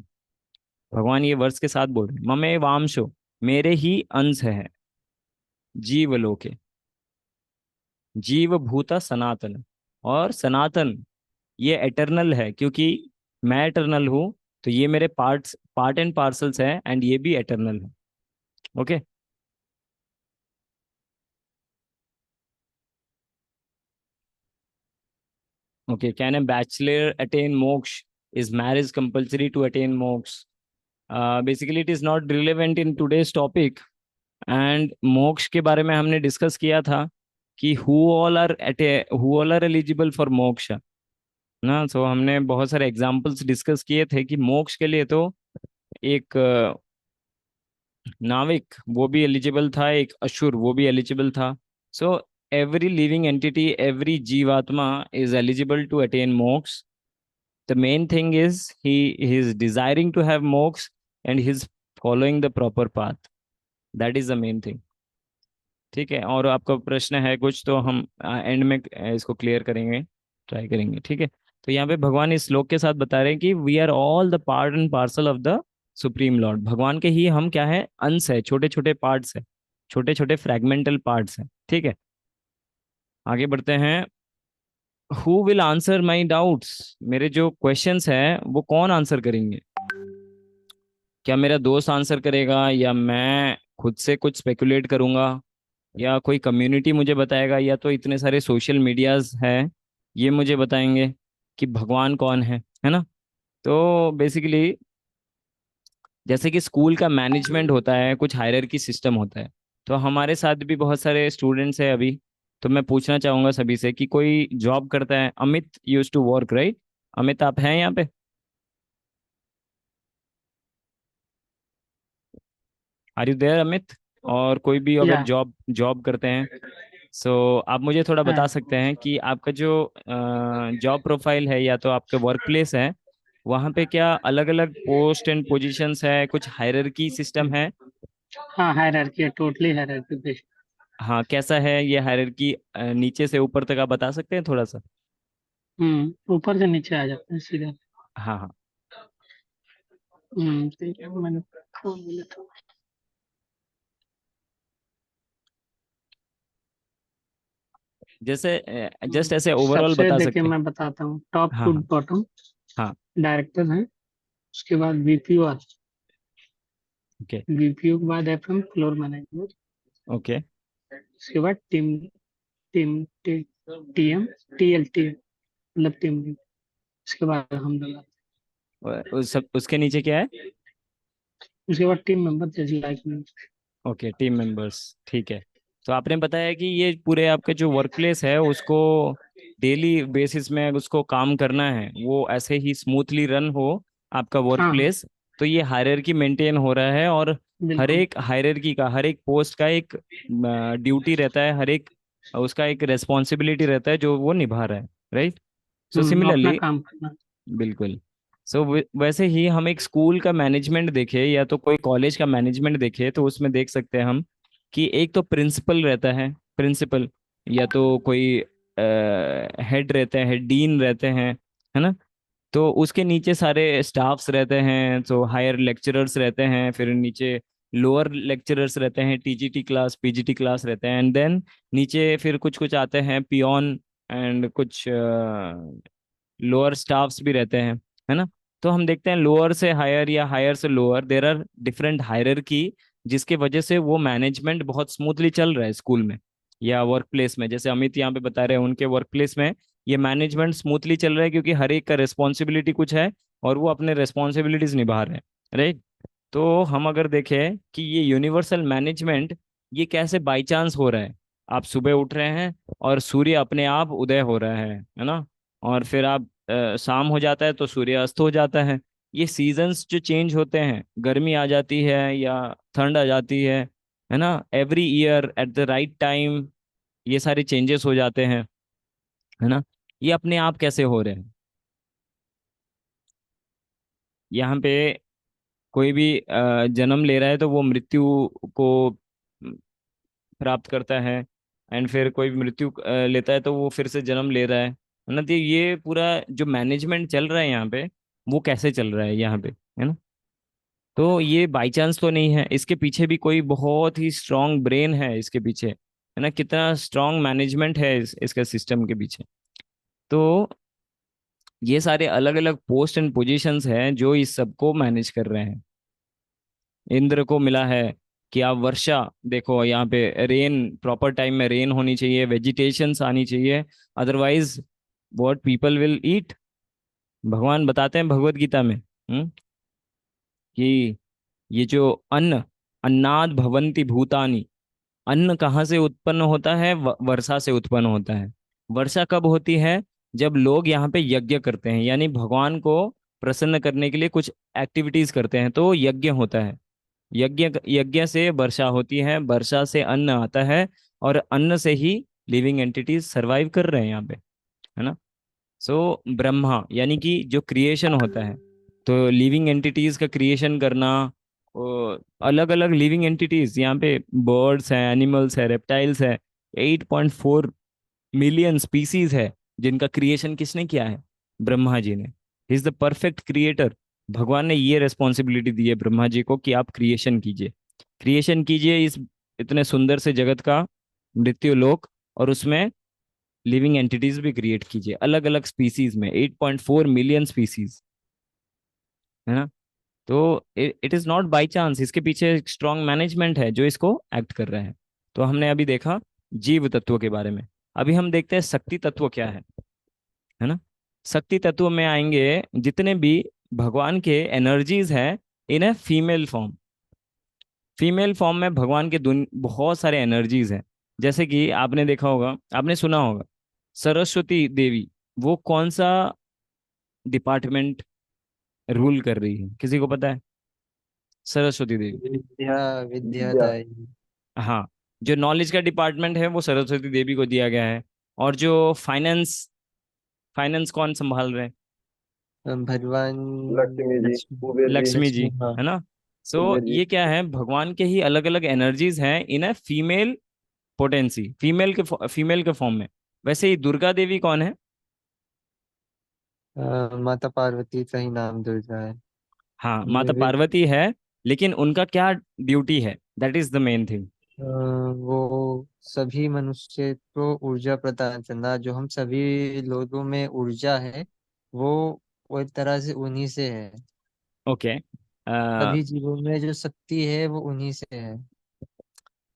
भगवान ये वर्ष के साथ बोल रहे हैं, ममे वांशो, मेरे ही अंश है, जीवलोके, जीव भूता सनातन। और सनातन ये एटर्नल है, क्योंकि मैं एटर्नल हूँ, तो ये मेरे पार्ट एंड पार्सल्स है, एंड ये भी एटर्नल है। Okay. Okay, can a bachelor attain moksha? Is marriage compulsory to attain moksha? Basically it is not relevant in today's topic. And moksha के बारे में हमने डिस्कस किया था कि who all are eligible for moksha ना। सो हमने बहुत सारे एग्जांपल्स डिस्कस किए थे कि मोक्ष के लिए तो एक नाविक वो भी एलिजिबल था, एक असुर वो भी एलिजिबल था। So every living entity, every jivatma is eligible to attain moksha. The main thing is he is desiring to have moksha, and he is following the proper path. That is the main thing. ठीक है, और आपका प्रश्न है कुछ तो हम एंड में इसको क्लियर करेंगे, ट्राई करेंगे। ठीक है। तो यहाँ पे भगवान इस श्लोक के साथ बता रहे हैं कि we are all the part and parcel of the supreme lord. भगवान के ही हम क्या है, अंश है, छोटे छोटे पार्ट्स है, छोटे छोटे फ्रेगमेंटल पार्ट्स हैं। ठीक है। आगे बढ़ते हैं। Who will answer my doubts, मेरे जो क्वेश्चंस हैं वो कौन आंसर करेंगे? क्या मेरा दोस्त आंसर करेगा, या मैं खुद से कुछ स्पेकुलेट करूंगा, या कोई कम्युनिटी मुझे बताएगा, या तो इतने सारे सोशल मीडियाज हैं ये मुझे बताएंगे कि भगवान कौन है ना। तो बेसिकली जैसे कि स्कूल का मैनेजमेंट होता है, कुछ हायरार्की सिस्टम होता है, तो हमारे साथ भी बहुत सारे स्टूडेंट्स हैं अभी। तो मैं पूछना चाहूंगा सभी से कि कोई जॉब करता है? Amit use to work, right? Amit आप हैं यहाँ पे? Are you there Amit? और कोई भी अगर या जॉब जॉब करते हैं, सो आप मुझे थोड़ा बता हाँ सकते हैं कि आपका जो जॉब प्रोफाइल है या तो आपका वर्क प्लेस है, वहाँ पे क्या अलग अलग पोस्ट एंड पोजीशंस है, कुछ हायरार्की सिस्टम है? हाँ, हायरार्की है, टोटली हायरार्की बेस्ड। हाँ, कैसा है ये हायरार्की, नीचे से ऊपर तक आप बता सकते हैं थोड़ा सा? ऊपर से नीचे आ जाते हैं सीधा। हाँ हाँ। ठीक है, मैंने खोल लिया था। जैसे जस्ट ऐसे ओवरऑल सबसे बता देखिए सकते हैं। मैं बताता हूँ, टॉप हाँ टू हाँ। बॉटम हाँ डायरेक्टर हैं, उसके बाद बीपीओ आता ओके। है। बीपीओ के बाद एफएम फ्लोर मैनेजमेंट। ओके। उसके बाद team team T, TM TL मतलब टीम लीड। उसके बाद हम लोग आते उस सब उसके नीचे क्या है? हैं। उसके बाद टीम मेंबर जैसे लाइक में। ओके, टीम मेंबर्स, ठीक है। तो आपने बताया कि ये पूरे आपके जो वर्क प्लेस है उसको डेली बेसिस में उसको काम करना है, वो ऐसे ही स्मूथली रन हो आपका वर्क हाँ हाँ प्लेस। तो ये हायरार्की मेंटेन हो रहा है, और हर बिल्कुल। एक हायरार्की का, हर एक पोस्ट का एक ड्यूटी रहता है, हर एक उसका एक रेस्पॉन्सिबिलिटी रहता है जो वो निभा रहा है, राइट? सो अपना सिमिलरली, काम करना। बिल्कुल। सो वैसे ही हम एक स्कूल का मैनेजमेंट देखें या तो कोई कॉलेज का मैनेजमेंट देखें, तो उसमें देख सकते हैं हम कि एक तो प्रिंसिपल रहता है, प्रिंसिपल, या तो कोई हेड रहते हैं, डीन रहते हैं, है ना? तो उसके नीचे सारे स्टाफ्स रहते हैं, तो हायर लेक्चरर्स रहते हैं, फिर नीचे लोअर लेक्चरर्स रहते हैं, टीजीटी क्लास, पीजीटी क्लास रहते हैं, एंड देन नीचे फिर कुछ कुछ आते हैं पियोन, एंड कुछ लोअर स्टाफ्स भी रहते हैं, है ना? तो हम देखते हैं लोअर से हायर या हायर से lower, there are different hierarchy, जिसके वजह से वो मैनेजमेंट बहुत स्मूथली चल रहा है स्कूल में या वर्क प्लेस में। जैसे अमित यहाँ पे बता रहे हैं उनके वर्क प्लेस में ये मैनेजमेंट स्मूथली चल रहा है, क्योंकि हर एक का रिस्पॉन्सिबिलिटी कुछ है और वो अपने रिस्पॉन्सिबिलिटीज निभा रहे हैं, राइट? तो हम अगर देखें कि ये यूनिवर्सल मैनेजमेंट ये कैसे बाई चांस हो रहा है, आप सुबह उठ रहे हैं और सूर्य अपने आप उदय हो रहा है ना? और फिर आप शाम हो जाता है तो सूर्य अस्त हो जाता है। ये सीजन्स जो चेंज होते हैं, गर्मी आ जाती है या ठंड आ जाती है ना? Every year at the right time ये सारे चेंजेस हो जाते हैं, है ना? ये अपने आप कैसे हो रहे हैं? यहाँ पे कोई भी जन्म ले रहा है तो वो मृत्यु को प्राप्त करता है, एंड फिर कोई भी मृत्यु लेता है तो वो फिर से जन्म ले रहा है ना? तो ये पूरा जो मैनेजमेंट चल रहा है यहाँ पे, वो कैसे चल रहा है यहाँ पे, है ना? तो ये बाई चांस तो नहीं है, इसके पीछे भी कोई बहुत ही स्ट्रांग ब्रेन है इसके पीछे, है ना? कितना स्ट्रांग मैनेजमेंट है इसका सिस्टम के पीछे। तो ये सारे अलग अलग पोस्ट एंड पोजीशंस हैं जो इस सबको मैनेज कर रहे हैं। इंद्र को मिला है कि आप वर्षा देखो, यहाँ पे रेन, प्रॉपर टाइम में रेन होनी चाहिए, वेजिटेशंस आनी चाहिए, otherwise what people will eat. भगवान बताते हैं भगवत गीता में कि ये जो अन्न, अन्नाद भवन्ति भूतानि, अन्न कहाँ से उत्पन्न होता है? वर्षा से उत्पन्न होता है। वर्षा कब होती है? जब लोग यहाँ पे यज्ञ करते हैं, यानी भगवान को प्रसन्न करने के लिए कुछ एक्टिविटीज करते हैं, तो यज्ञ होता है। यज्ञ यज्ञ से वर्षा होती है, वर्षा से अन्न आता है, और अन्न से ही लिविंग एंटिटीज सरवाइव कर रहे हैं यहाँ पे, है ना? सो ब्रह्मा यानी कि जो क्रिएशन होता है, तो लिविंग एंटिटीज का क्रिएशन करना, अलग अलग लिविंग एंटिटीज यहाँ पे, बर्ड्स हैं, एनिमल्स है, रेप्टाइल्स है, 8.4 मिलियन स्पीसीज है, जिनका क्रिएशन किसने किया है? ब्रह्मा जी ने। Is the perfect creator. भगवान ने ये रेस्पॉन्सिबिलिटी दी है ब्रह्मा जी को कि आप क्रिएशन कीजिए, क्रिएशन कीजिए इस इतने सुंदर से जगत का, मृत्यु लोक, और उसमें लिविंग एंटिटीज भी क्रिएट कीजिए अलग अलग स्पीसीज में, 8.4 मिलियन स्पीसीज, है ना? तो it is not by chance, इसके पीछे एक स्ट्रॉन्ग मैनेजमेंट है जो इसको एक्ट कर रहा है। तो हमने अभी देखा जीव तत्व के बारे में। अभी हम देखते हैं शक्ति तत्व क्या है ना? शक्ति तत्व में आएंगे जितने भी भगवान के एनर्जीज हैं in a female form. Female form में भगवान के बहुत सारे एनर्जीज हैं। जैसे कि आपने देखा होगा, आपने सुना होगा, सरस्वती देवी, वो कौन सा डिपार्टमेंट रूल कर रही है, किसी को पता है? सरस्वती देवी, विद्या विद्यादायी। हाँ, जो नॉलेज का डिपार्टमेंट है वो सरस्वती देवी को दिया गया है। और जो फाइनेंस, फाइनेंस कौन संभाल रहे हैं? भगवान लक्ष्मी जी, लक्ष्मी। कुबेर जी। लक्ष्मी जी, लक्ष्मी, हाँ। है ना? सो कुबेर जी। ये क्या है, भगवान के ही अलग अलग एनर्जीज हैं इन अ फीमेल पोटेंसी, फीमेल के फॉर्म में। वैसे ही दुर्गा देवी कौन है? माता पार्वती का ही नाम दुर्गा है। हाँ, माता देवी। पार्वती है, लेकिन उनका क्या ड्यूटी है? That is the main thing. वो सभी मनुष्य को ऊर्जा प्रदान करना, जो हम सभी लोगों में ऊर्जा है, वो वो एक तरह से उन्हीं से है। ओके। सभी जीवों में जो शक्ति है वो उन्हीं से है।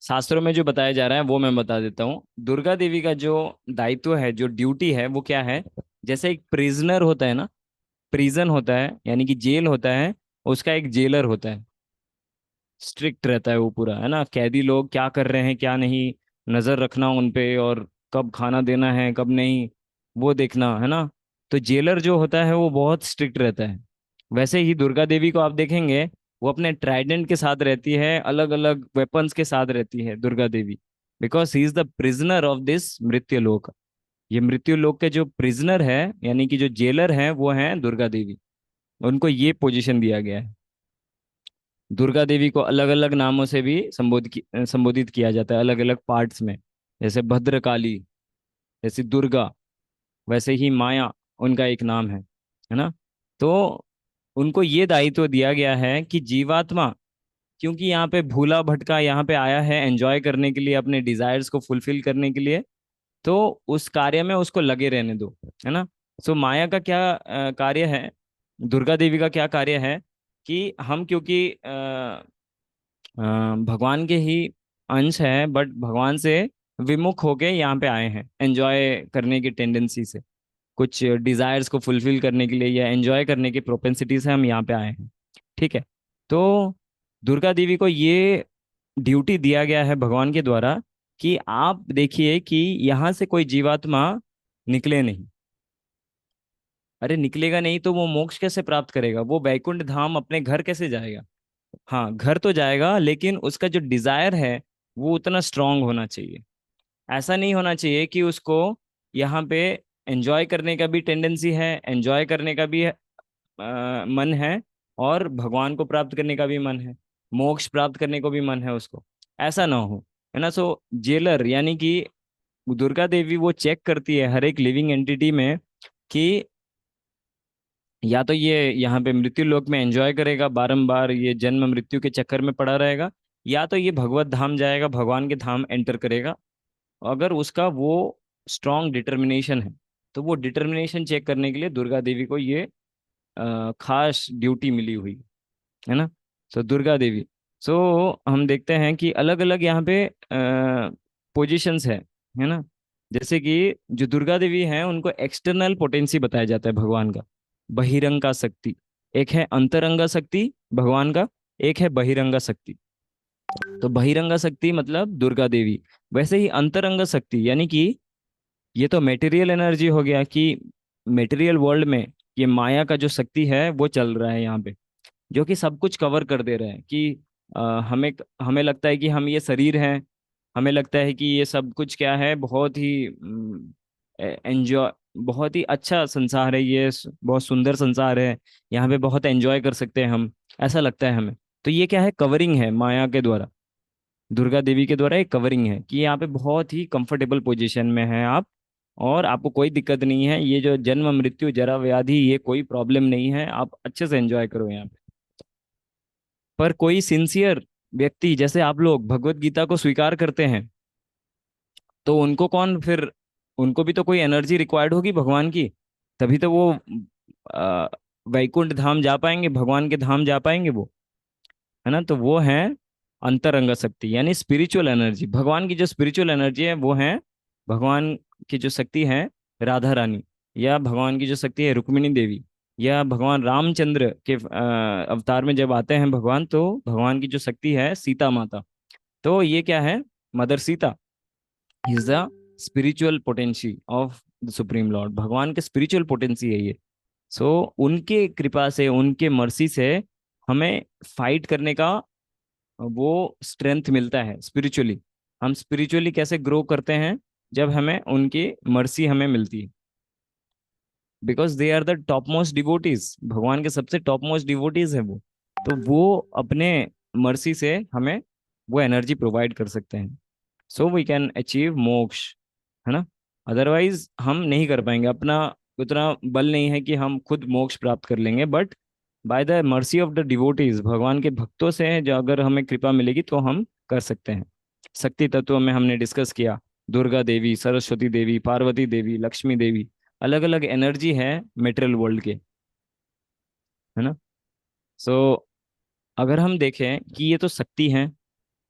शास्त्रों में जो बताया जा रहा है वो मैं बता देता हूँ। दुर्गा देवी का जो दायित्व है, जो ड्यूटी है, वो क्या है? जैसे एक प्रिजनर होता है ना, प्रिजन होता है यानी कि जेल होता है, उसका एक जेलर होता है, स्ट्रिक्ट रहता है वो पूरा, है ना। कैदी लोग क्या कर रहे हैं क्या नहीं, नजर रखना उन पे, और कब खाना देना है कब नहीं, वो देखना, है ना। तो जेलर जो होता है वो बहुत स्ट्रिक्ट रहता है। वैसे ही दुर्गा देवी को आप देखेंगे, वो अपने ट्राइडेंट के साथ रहती है, अलग अलग वेपन्स के साथ रहती है Durga Devi, because he is the prisoner of this मृत्यु लोक। ये मृत्यु लोक के जो प्रिजनर है, यानी कि जो जेलर हैं, वो हैं दुर्गा देवी। उनको ये पोजीशन दिया गया है। दुर्गा देवी को अलग अलग नामों से भी संबोधित किया जाता है, अलग अलग पार्ट्स में। जैसे भद्रकाली, जैसे दुर्गा, वैसे ही माया उनका एक नाम है ना। तो उनको ये दायित्व दिया गया है कि जीवात्मा, क्योंकि यहाँ पे भूला भटका यहाँ पे आया है एंजॉय करने के लिए, अपने डिजायर्स को फुलफिल करने के लिए, तो उस कार्य में उसको लगे रहने दो, है ना। सो माया का क्या कार्य है, दुर्गा देवी का क्या कार्य है, कि हम क्योंकि भगवान के ही अंश है, बट भगवान से विमुख होके यहाँ पे आए हैं एंजॉय करने की टेंडेंसी से, कुछ डिजायर्स को फुलफिल करने के लिए या एंजॉय करने की प्रोपेंसिटी से हम यहाँ पे आए हैं। ठीक है। तो दुर्गा देवी को ये ड्यूटी दिया गया है भगवान के द्वारा कि आप देखिए कि यहाँ से कोई जीवात्मा निकले नहीं। अरे निकलेगा नहीं तो वो मोक्ष कैसे प्राप्त करेगा? वो वैकुंठ धाम अपने घर कैसे जाएगा? हाँ, घर तो जाएगा, लेकिन उसका जो डिजायर है वो उतना स्ट्रांग होना चाहिए। ऐसा नहीं होना चाहिए कि उसको यहाँ पे एंजॉय करने का भी टेंडेंसी है, एंजॉय करने का भी मन है, और भगवान को प्राप्त करने का भी मन है, मोक्ष प्राप्त करने को भी मन है उसको। ऐसा ना हो, है ना। सो जेलर यानी कि दुर्गा देवी वो चेक करती है हर एक लिविंग एंटिटी में कि या तो ये यहाँ पे मृत्यु लोक में एंजॉय करेगा, बारंबार ये जन्म मृत्यु के चक्कर में पड़ा रहेगा, या तो ये भगवत धाम जाएगा, भगवान के धाम एंटर करेगा। अगर उसका वो स्ट्रांग डिटर्मिनेशन है, तो वो डिटर्मिनेशन चेक करने के लिए दुर्गा देवी को ये खास ड्यूटी मिली हुई है ना। सो दुर्गा देवी, सो हम देखते हैं कि अलग अलग यहाँ पे पोजीशंस है ना। जैसे कि जो दुर्गा देवी हैं उनको एक्सटर्नल पोटेंसी बताया जाता है भगवान का, बहिरंगा शक्ति। एक है अंतरंगा शक्ति भगवान का, एक है बहिरंगा शक्ति। तो बहिरंगा शक्ति मतलब दुर्गा देवी। वैसे ही अंतरंगा शक्ति यानी कि ये तो मेटेरियल एनर्जी हो गया, कि मेटेरियल वर्ल्ड में ये माया का जो शक्ति है वो चल रहा है यहाँ पे, जो कि सब कुछ कवर कर दे रहे हैं। कि हमें हमें लगता है कि हम ये शरीर हैं, हमें लगता है कि ये सब कुछ क्या है, बहुत ही एंजॉय, बहुत ही अच्छा संसार है ये, बहुत सुंदर संसार है, यहाँ पे बहुत एंजॉय कर सकते हैं हम, ऐसा लगता है हमें। तो ये क्या है? कवरिंग है माया के द्वारा, दुर्गा देवी के द्वारा एक कवरिंग है कि यहाँ पे बहुत ही कंफर्टेबल पोजीशन में है आप, और आपको कोई दिक्कत नहीं है, ये जो जन्म मृत्यु जरा व्याधि ये कोई प्रॉब्लम नहीं है, आप अच्छे से एंजॉय करो यहाँ पे। पर कोई सिंसियर व्यक्ति जैसे आप लोग भगवत गीता को स्वीकार करते हैं, तो उनको कौन फिर, उनको भी तो कोई एनर्जी रिक्वायर्ड होगी भगवान की, तभी तो वो अ, वैकुंठ धाम जा पाएंगे, भगवान के धाम जा पाएंगे वो, है ना। तो वो है अंतरंग शक्ति यानी स्पिरिचुअल एनर्जी। भगवान की जो स्पिरिचुअल एनर्जी है वो है, भगवान की जो शक्ति है राधा रानी, या भगवान की जो शक्ति है रुक्मिणी देवी, या भगवान रामचंद्र के अवतार में जब आते हैं भगवान, तो भगवान की जो शक्ति है सीता माता। तो ये क्या है? Mother Sita is the spiritual potency of the supreme lord. भगवान के स्पिरिचुअल पोटेंसी है ये। सो उनके कृपा से, उनके मर्सी से हमें फाइट करने का वो स्ट्रेंथ मिलता है स्पिरिचुअली। हम स्पिरिचुअली कैसे ग्रो करते हैं? जब हमें उनकी मर्सी हमें मिलती है, because they are the top most devotees, भगवान के सबसे टॉप मोस्ट डिवोटीज है वो। तो वो अपने मर्सी से हमें वो एनर्जी प्रोवाइड कर सकते हैं, सो वी कैन अचीव मोक्ष, है ना। अदरवाइज हम नहीं कर पाएंगे, अपना उतना बल नहीं है कि हम खुद मोक्ष प्राप्त कर लेंगे। But by the mercy of the devotees, भगवान के भक्तों से जो अगर हमें कृपा मिलेगी तो हम कर सकते हैं। शक्ति तत्व में हमने डिस्कस किया, दुर्गा देवी, सरस्वती देवी, पार्वती देवी, लक्ष्मी देवी, अलग अलग एनर्जी है मेटेरियल वर्ल्ड के, है ना। सो अगर हम देखें कि ये तो शक्ति है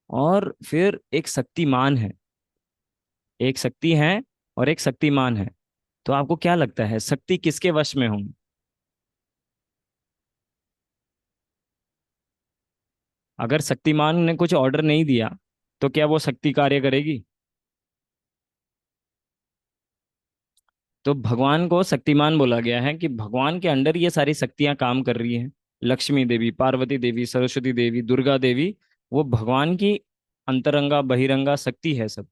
और फिर एक शक्तिमान है, एक शक्ति है और एक शक्तिमान है, तो आपको क्या लगता है शक्ति किसके वश में होंगी? अगर शक्तिमान ने कुछ ऑर्डर नहीं दिया तो क्या वो शक्ति कार्य करेगी? तो भगवान को शक्तिमान बोला गया है कि भगवान के अंडर ये सारी शक्तियां काम कर रही हैं। लक्ष्मी देवी, पार्वती देवी, सरस्वती देवी, दुर्गा देवी, वो भगवान की अंतरंगा बहिरंगा शक्ति है सब।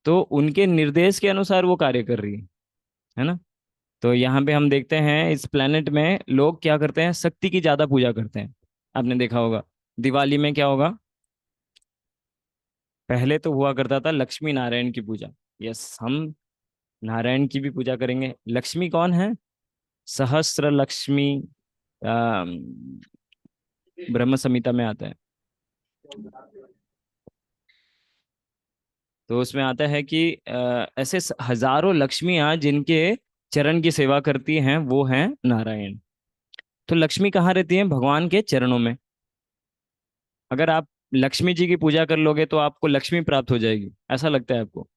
तो उनके निर्देश के अनुसार वो कार्य कर रही है ना। तो यहाँ पे हम देखते हैं इस प्लेनेट में लोग क्या करते हैं, शक्ति की ज्यादा पूजा करते हैं। आपने देखा होगा दिवाली में क्या होगा, पहले तो हुआ करता था लक्ष्मी नारायण की पूजा। यस, हम नारायण की भी पूजा करेंगे। लक्ष्मी कौन है? सहस्त्र लक्ष्मी, अम, ब्रह्म संहिता में आता है। तो उसमें आता है कि ऐसे हजारों लक्ष्मियां जिनके चरण की सेवा करती हैं वो हैं नारायण। तो लक्ष्मी कहाँ रहती है? भगवान के चरणों में। अगर आप लक्ष्मी जी की पूजा कर लोगे तो आपको लक्ष्मी प्राप्त हो जाएगी, ऐसा लगता है आपको?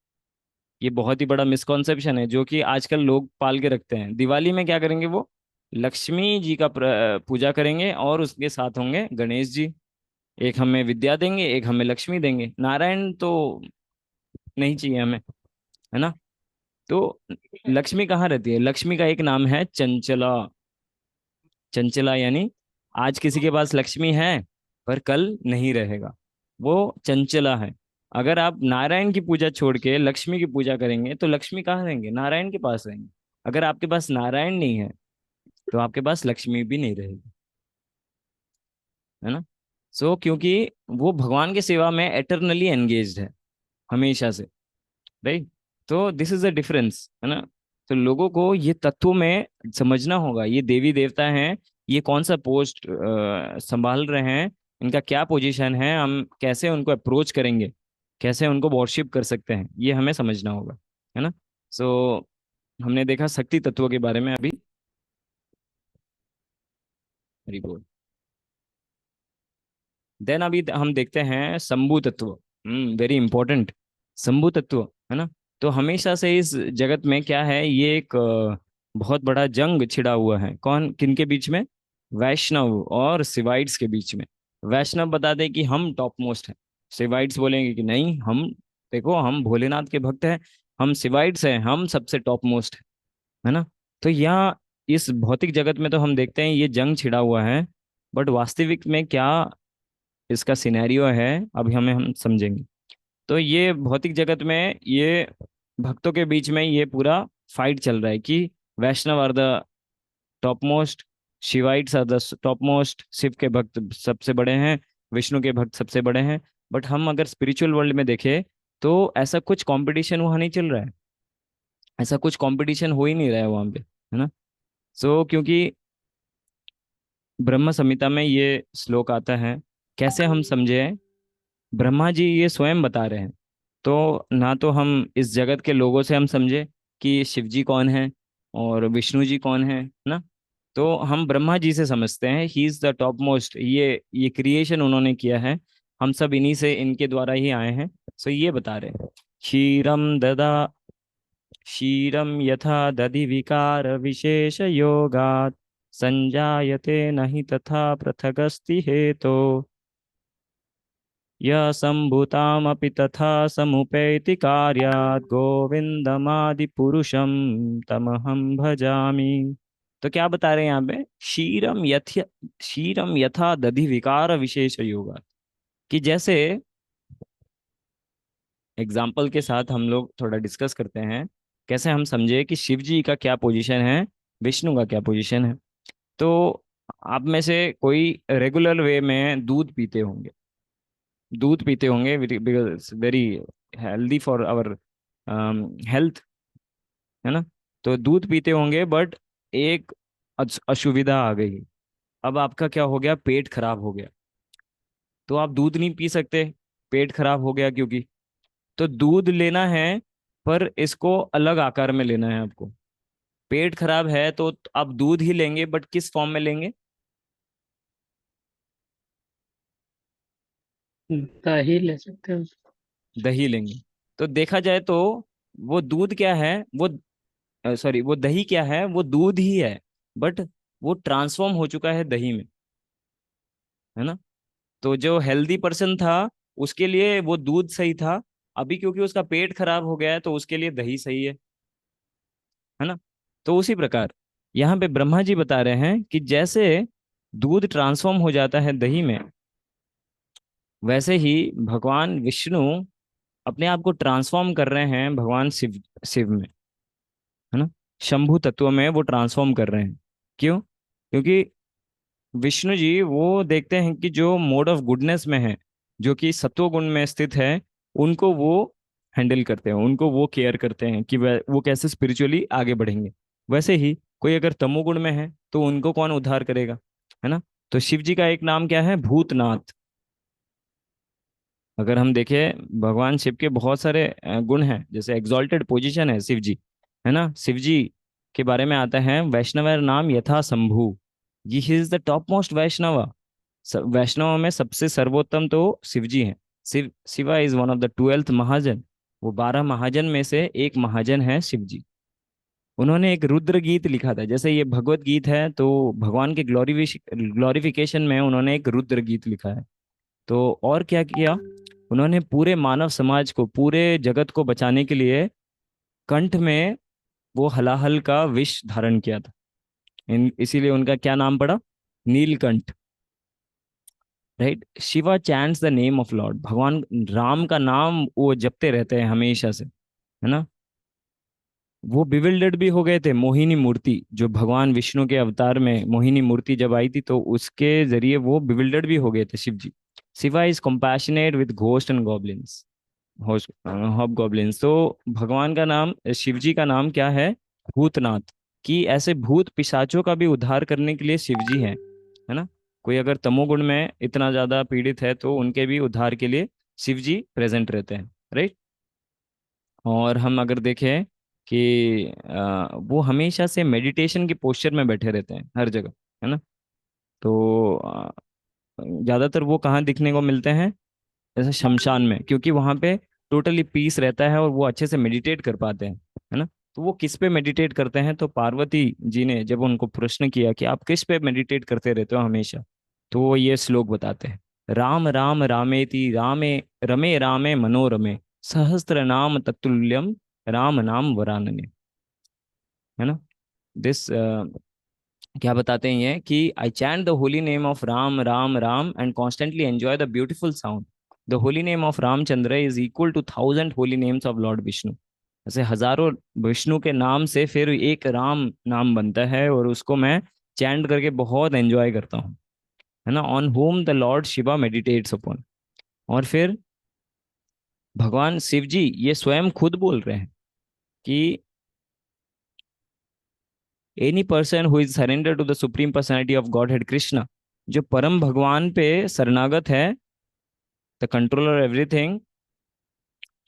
ये बहुत ही बड़ा मिसकॉन्सेप्शन है जो कि आजकल लोग पाल के रखते हैं। दिवाली में क्या करेंगे वो, लक्ष्मी जी का पूजा करेंगे और उसके साथ होंगे गणेश जी। एक हमें विद्या देंगे, एक हमें लक्ष्मी देंगे। नारायण तो नहीं चाहिए हमें, है ना। तो लक्ष्मी कहाँ रहती है? लक्ष्मी का एक नाम है चंचला। चंचला यानी आज किसी के पास लक्ष्मी है पर कल नहीं रहेगा, वो चंचला है। अगर आप नारायण की पूजा छोड़ के लक्ष्मी की पूजा करेंगे तो लक्ष्मी कहाँ रहेंगे? नारायण के पास रहेंगे। अगर आपके पास नारायण नहीं है तो आपके पास लक्ष्मी भी नहीं रहेगी, है ना। सो क्योंकि वो भगवान की सेवा में एटर्नली एंगेज्ड है, हमेशा से, राइट। तो दिस इज द डिफरेंस, है ना। तो लोगों को ये तत्वों में समझना होगा, ये देवी देवता हैं, ये कौन सा पोस्ट संभाल रहे हैं, इनका क्या पोजीशन है, हम कैसे उनको अप्रोच करेंगे, कैसे उनको वर्शिप कर सकते हैं, ये हमें समझना होगा, है ना। सो हमने देखा शक्ति तत्वों के बारे में अभी। हरि बोल। देन अभी हम देखते हैं शंभु तत्व। Very important. शंभु तत्व, है ना। तो हमेशा से इस जगत में क्या है, ये एक बहुत बड़ा जंग छिड़ा हुआ है। कौन किन के बीच में? वैष्णव और सिवाइट्स के बीच में। वैष्णव बता दे कि हम टॉप मोस्ट हैं, सिवाइट्स बोलेंगे कि नहीं, हम देखो हम भोलेनाथ के भक्त हैं, हम सिवाइट्स हैं, हम सबसे टॉप मोस्ट है ना। तो यहाँ इस भौतिक जगत में तो हम देखते हैं ये जंग छिड़ा हुआ है, बट वास्तविक में क्या इसका सिनेरियो है अभी हमें हम समझेंगे। तो ये भौतिक जगत में ये भक्तों के बीच में ये पूरा फाइट चल रहा है कि Vaishnava are the top most, Shivaites are the top most, Shiva के भक्त सबसे बड़े हैं, विष्णु के भक्त सबसे बड़े हैं। बट हम अगर स्पिरिचुअल वर्ल्ड में देखें तो ऐसा कुछ कंपटीशन वहाँ नहीं चल रहा है, ऐसा कुछ कंपटीशन हो ही नहीं रहा है वहाँ पे, है ना। सो क्योंकि ब्रह्म संहिता में ये श्लोक आता है, कैसे हम समझे? ब्रह्मा जी ये स्वयं बता रहे हैं। तो ना तो हम इस जगत के लोगों से हम समझे कि शिव जी कौन है और विष्णु जी कौन है ना। तो हम ब्रह्मा जी से समझते हैं, ही इज द टॉप मोस्ट, ये क्रिएशन उन्होंने किया है, हम सब इन्हीं से, इनके द्वारा ही आए हैं। सो ये बता रहे हैं, क्षीरम ददा, क्षीरम यथा दधि विकार विशेष योगात् संजायते नहि तथा पृथगस्ति हेतो, यः सम्भूतामपि तथा समुपैति कार्यात् गोविन्दमादिपुरुषं तमहं भजामि। तो क्या बता रहे हैं यहाँ पे? क्षीरम यथा दधि विकार विशेष योगा, कि जैसे एग्जाम्पल के साथ हम लोग थोड़ा डिस्कस करते हैं, कैसे हम समझे कि शिव जी का क्या पोजीशन है, विष्णु का क्या पोजीशन है। तो आप में से कोई रेगुलर वे में दूध पीते होंगे, दूध पीते होंगे, very healthy for our health, है ना। तो दूध पीते होंगे, बट एक असुविधा आ गई। अब आपका क्या हो गया? पेट खराब हो गया, तो आप दूध नहीं पी सकते, पेट खराब हो गया क्योंकि। तो दूध लेना है पर इसको अलग आकार में लेना है आपको। पेट खराब है तो आप दूध ही लेंगे, बट किस फॉर्म में लेंगे? दही ले सकते हो। दही लेंगे। तो देखा जाए तो वो दूध क्या है, वो सॉरी, वो दही क्या है, वो दूध ही है, बट वो ट्रांसफॉर्म हो चुका है दही में, है ना। तो जो हेल्दी पर्सन था उसके लिए वो दूध सही था, अभी क्योंकि उसका पेट खराब हो गया है तो उसके लिए दही सही है ना। तो उसी प्रकार यहाँ पे ब्रह्मा जी बता रहे हैं कि जैसे दूध ट्रांसफॉर्म हो जाता है दही में, वैसे ही भगवान विष्णु अपने आप को ट्रांसफॉर्म कर रहे हैं भगवान शिव, शिव में, है ना, शंभु तत्व में वो ट्रांसफॉर्म कर रहे हैं। क्यों? क्योंकि विष्णु जी वो देखते हैं कि जो मोड ऑफ गुडनेस में है, जो कि सत्व गुण में स्थित है, उनको वो हैंडल करते हैं, उनको वो केयर करते हैं कि वो कैसे स्पिरिचुअली आगे बढ़ेंगे। वैसे ही कोई अगर तमोगुण में है तो उनको कौन उद्धार करेगा, है ना। तो शिव जी का एक नाम क्या है, भूतनाथ। अगर हम देखें भगवान शिव के बहुत सारे गुण हैं, जैसे एग्जॉल्टेड पोजीशन है शिव जी, है ना। शिव जी के बारे में आता है वैष्णव नाम यथा शंभु, ये he is the top most Vaishnava. Vaishnava में सबसे सर्वोत्तम तो शिव जी हैं। Shiva is one of the 12th mahajan, वो 12 महाजन में से एक महाजन है शिव जी। उन्होंने एक रुद्र गीत लिखा था, जैसे ये भगवत गीत है तो भगवान के ग्लोरिफिकेशन में उन्होंने एक रुद्र गीत लिखा है। तो और क्या किया, उन्होंने पूरे मानव समाज को, पूरे जगत को बचाने के लिए कंठ में वो हलाहल का विष धारण किया था। इसीलिए उनका क्या नाम पड़ा, Neelkanth. Right, Shiva chants the name of Lord, भगवान राम का नाम वो जपते रहते हैं हमेशा से, है ना। वो बिविल्डर्ड भी हो गए थे, मोहिनी मूर्ति जो भगवान विष्णु के अवतार में मोहिनी मूर्ति जब आई थी तो उसके जरिए वो बिविल्डर्ड भी हो गए थे Shiva ji. Shiva is compassionate with ghost and goblins, hob goblins. तो भगवान का नाम, शिव जी का नाम क्या है, भूतनाथ। कि ऐसे भूत पिशाचों का भी उद्धार करने के लिए शिव जी हैं, है ना। कोई अगर तमोगुण में इतना ज्यादा पीड़ित है तो उनके भी उद्धार के लिए शिव जी प्रेजेंट रहते हैं, राइट। और हम अगर देखें कि वो हमेशा से मेडिटेशन के पोस्चर में बैठे रहते हैं हर जगह, है ना। तो ज्यादातर वो कहाँ दिखने को मिलते हैं, जैसे शमशान में, क्योंकि वहां पे टोटली पीस रहता है और वो अच्छे से मेडिटेट कर पाते हैं, है ना। तो वो किस पे मेडिटेट करते हैं, तो पार्वती जी ने जब उनको प्रश्न किया कि आप किस पे मेडिटेट करते रहते हो हमेशा, तो वो ये श्लोक बताते हैं, राम राम रामेति रामे रमे रामे मनोरमे सहस्त्र नाम तत्तुल्यम राम नाम वरानने, है ना। दिस क्या बताते हैं ये कि I chant the holy name of Ram Ram Ram and constantly enjoy the beautiful sound. The holy name of Ramachandra is equal to 1000 holy names of lord Vishnu. ऐसे हजारों विष्णु के नाम से फिर एक राम नाम बनता है और उसको मैं चैंट करके बहुत एंजॉय करता हूँ, है ना। On home the Lord Shiva meditates upon. और फिर भगवान शिव जी ये स्वयं खुद बोल रहे हैं कि any person who is surrender to the supreme personality of Godhead Krishna, जो परम भगवान पे शरणागत है, द कंट्रोलर एवरीथिंग,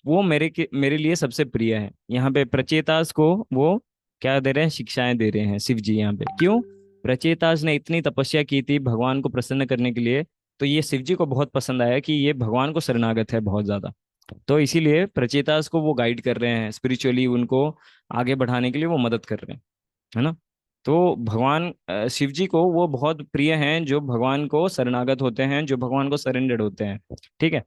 वो मेरे लिए सबसे प्रिय है। यहाँ पे प्रचेतास को वो क्या दे रहे हैं, शिक्षाएं दे रहे हैं शिव जी यहाँ पे। क्यों? प्रचेतास ने इतनी तपस्या की थी भगवान को प्रसन्न करने के लिए, तो ये शिव जी को बहुत पसंद आया कि ये भगवान को शरणागत है बहुत ज्यादा। तो इसीलिए प्रचेतास को वो गाइड कर रहे हैं स्पिरिचुअली, उनको आगे बढ़ाने के लिए वो मदद कर रहे हैं, है ना। तो भगवान शिव जी को वो बहुत प्रिय हैं जो भगवान को शरणागत होते हैं, जो भगवान को सरेंडर्ड होते हैं, ठीक है।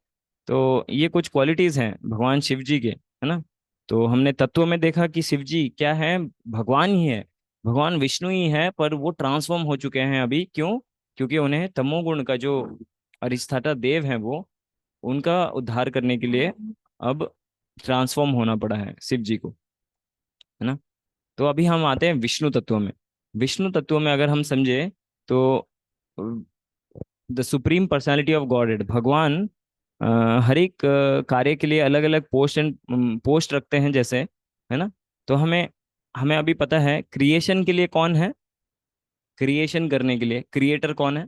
तो ये कुछ क्वालिटीज हैं भगवान शिव जी के, है ना। तो हमने तत्व में देखा कि शिव जी क्या है, भगवान ही है, भगवान विष्णु ही है, पर वो ट्रांसफॉर्म हो चुके हैं अभी। क्यों? क्योंकि उन्हें तमोगुण का जो अधिष्ठाता देव है वो, उनका उद्धार करने के लिए अब ट्रांसफॉर्म होना पड़ा है शिव जी को, है ना। तो अभी हम आते हैं विष्णु तत्व में। विष्णु तत्व में अगर हम समझे तो the supreme personality of God, भगवान अ, हर एक कार्य के लिए अलग अलग पोस्ट एंड पोस्ट रखते हैं, जैसे, है ना। तो हमें हमें अभी पता है क्रिएशन के लिए कौन है, क्रिएशन करने के लिए क्रिएटर कौन है,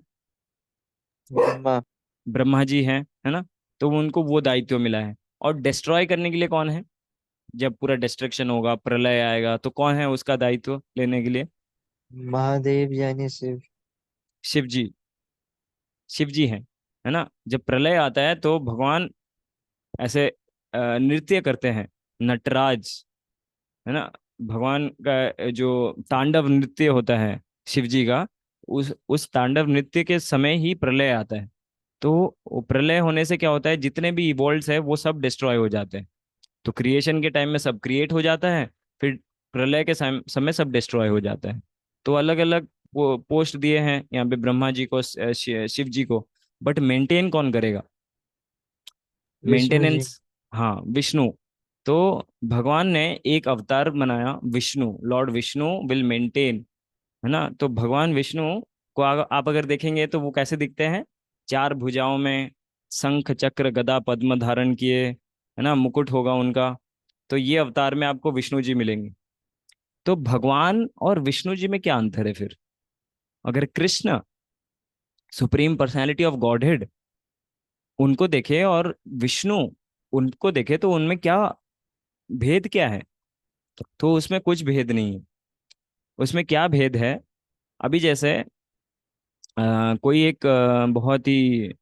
ब्रह्मा। ब्रह्मा जी हैं, है ना। तो उनको वो दायित्व मिला है। और डिस्ट्रॉय करने के लिए कौन है, जब पूरा डिस्ट्रक्शन होगा, प्रलय आएगा, तो कौन है उसका दायित्व लेने के लिए, महादेव यानी शिव। शिव जी, शिव जी हैं। है ना। जब प्रलय आता है तो भगवान ऐसे नृत्य करते हैं, नटराज, है ना। भगवान का जो तांडव नृत्य होता है शिव जी का, उस तांडव नृत्य के समय ही प्रलय आता है। तो वो प्रलय होने से क्या होता है, जितने भी वर्ल्ड्स है वो सब डिस्ट्रॉय हो जाते हैं। तो क्रिएशन के टाइम में सब क्रिएट हो जाता है, फिर प्रलय के समय सब डिस्ट्रॉय हो जाता है। तो अलग अलग वो पोस्ट दिए हैं यहाँ पे ब्रह्मा जी को, शिव जी को। बट मेंटेन कौन करेगा, विष्णु जी। मेंटेनेंस? हाँ, विष्णु। तो भगवान ने एक अवतार बनाया Vishnu, Lord Vishnu will maintain, है ना। तो भगवान विष्णु को आप अगर देखेंगे तो वो कैसे दिखते हैं, चार भुजाओं में, शंख चक्र गदा पद्म धारण किए, है ना, मुकुट होगा उनका। तो ये अवतार में आपको विष्णु जी मिलेंगे। तो भगवान और विष्णु जी में क्या अंतर है फिर? अगर Krishna supreme personality of godhead उनको देखे और विष्णु उनको देखे, तो उनमें क्या भेद क्या है? तो उसमें कुछ भेद नहीं है। उसमें क्या भेद है, अभी जैसे कोई एक बहुत ही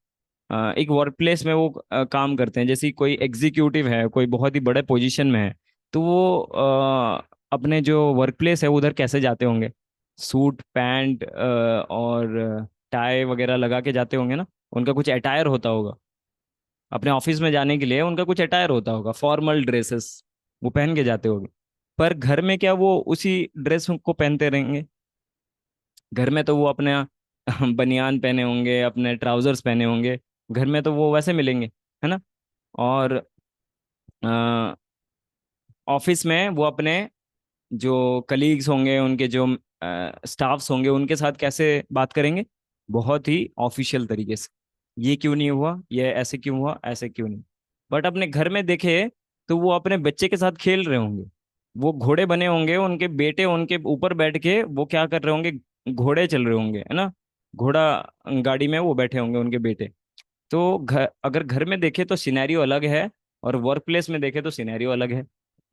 एक वर्क प्लेस में वो काम करते हैं, जैसे कोई एग्जीक्यूटिव है, कोई बहुत ही बड़े पोजीशन में है, तो वो अपने जो वर्क प्लेस है उधर कैसे जाते होंगे? सूट पैंट और टाई वगैरह लगा के जाते होंगे ना। उनका कुछ अटायर होता होगा, अपने ऑफिस में जाने के लिए उनका कुछ अटायर होता होगा, फॉर्मल ड्रेसेस वो पहन के जाते होंगे। पर घर में क्या वो उसी ड्रेस को पहनते रहेंगे? घर में तो वो अपने बनियान पहने होंगे, अपने ट्राउजर्स पहने होंगे, घर में तो वो वैसे मिलेंगे, है ना। और ऑफिस में वो अपने जो कलीग्स होंगे, उनके जो स्टाफ्स होंगे, उनके साथ कैसे बात करेंगे? बहुत ही ऑफिशियल तरीके से। ये क्यों नहीं हुआ, ये ऐसे क्यों हुआ, ऐसे क्यों नहीं। बट अपने घर में देखे तो वो अपने बच्चे के साथ खेल रहे होंगे, वो घोड़े बने होंगे, उनके बेटे उनके ऊपर बैठ के वो क्या कर रहे होंगे, घोड़े चल रहे होंगे, है ना। घोड़ा गाड़ी में वो बैठे होंगे उनके बेटे। तो घर, अगर घर में देखे तो सिनेरियो अलग है, और वर्क प्लेस में देखे तो सिनेरियो अलग है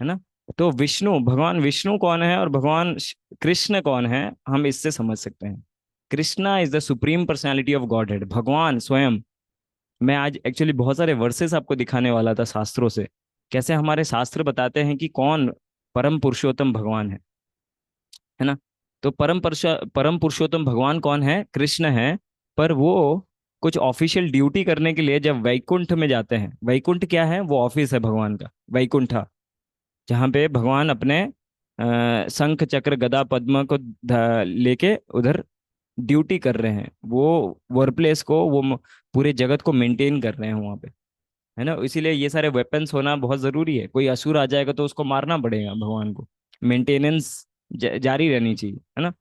ना। तो विष्णु, भगवान विष्णु कौन है और भगवान कृष्ण कौन है, हम इससे समझ सकते हैं। Krishna is the supreme personality of God head, भगवान स्वयं। मैं आज एक्चुअली बहुत सारे वर्सेस आपको दिखाने वाला था शास्त्रों से, कैसे हमारे शास्त्र बताते हैं कि कौन परम पुरुषोत्तम भगवान है ना। तो परम पुरुषोत्तम भगवान कौन है, कृष्ण है। पर वो कुछ ऑफिशियल ड्यूटी करने के लिए जब वैकुंठ में जाते हैं, वैकुंठ क्या है, वो ऑफिस है भगवान का, वैकुंठा, जहाँ पे भगवान अपने शंख चक्र गदा पद्म को लेके उधर ड्यूटी कर रहे हैं। वो वर्क प्लेस को, वो पूरे जगत को मेंटेन कर रहे हैं वहाँ पे, है ना। इसीलिए ये सारे वेपन्स होना बहुत जरूरी है। कोई असुर आ जाएगा तो उसको मारना पड़ेगा भगवान को, मेंटेनेंस जारी रहनी चाहिए, है ना।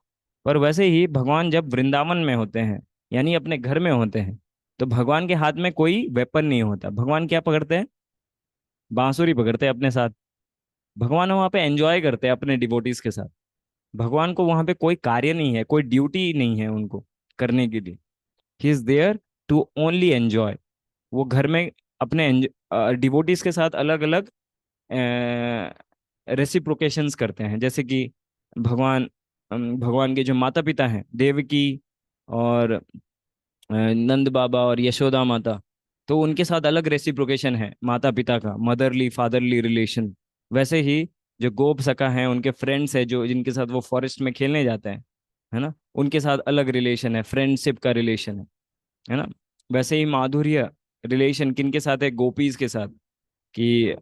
पर वैसे ही भगवान जब वृंदावन में होते हैं, यानी अपने घर में होते हैं, तो भगवान के हाथ में कोई वेपन नहीं होता। भगवान क्या पकड़ते हैं, बांसुरी पकड़ते हैं अपने साथ। भगवान वहां पे एंजॉय करते हैं अपने डिवोटीज के साथ। भगवान को वहां पे कोई कार्य नहीं है, कोई ड्यूटी नहीं है उनको करने के लिए। He is there to only enjoy. वो घर में अपने डिवोटीज के साथ अलग अलग रेसिप्रोकेशंस करते हैं। जैसे कि भगवान भगवान के जो माता पिता हैं, देवकी और नंद बाबा और यशोदा माता, तो उनके साथ अलग रेसिप्रोकेशन है माता पिता का, मदरली फादरली रिलेशन। वैसे ही जो गोप सखा हैं, उनके फ्रेंड्स है जो जिनके साथ वो फॉरेस्ट में खेलने जाते हैं, है ना, उनके साथ अलग रिलेशन है, फ्रेंडशिप का रिलेशन है ना। वैसे ही माधुर्य रिलेशन किनके साथ है, गोपीज के साथ, कि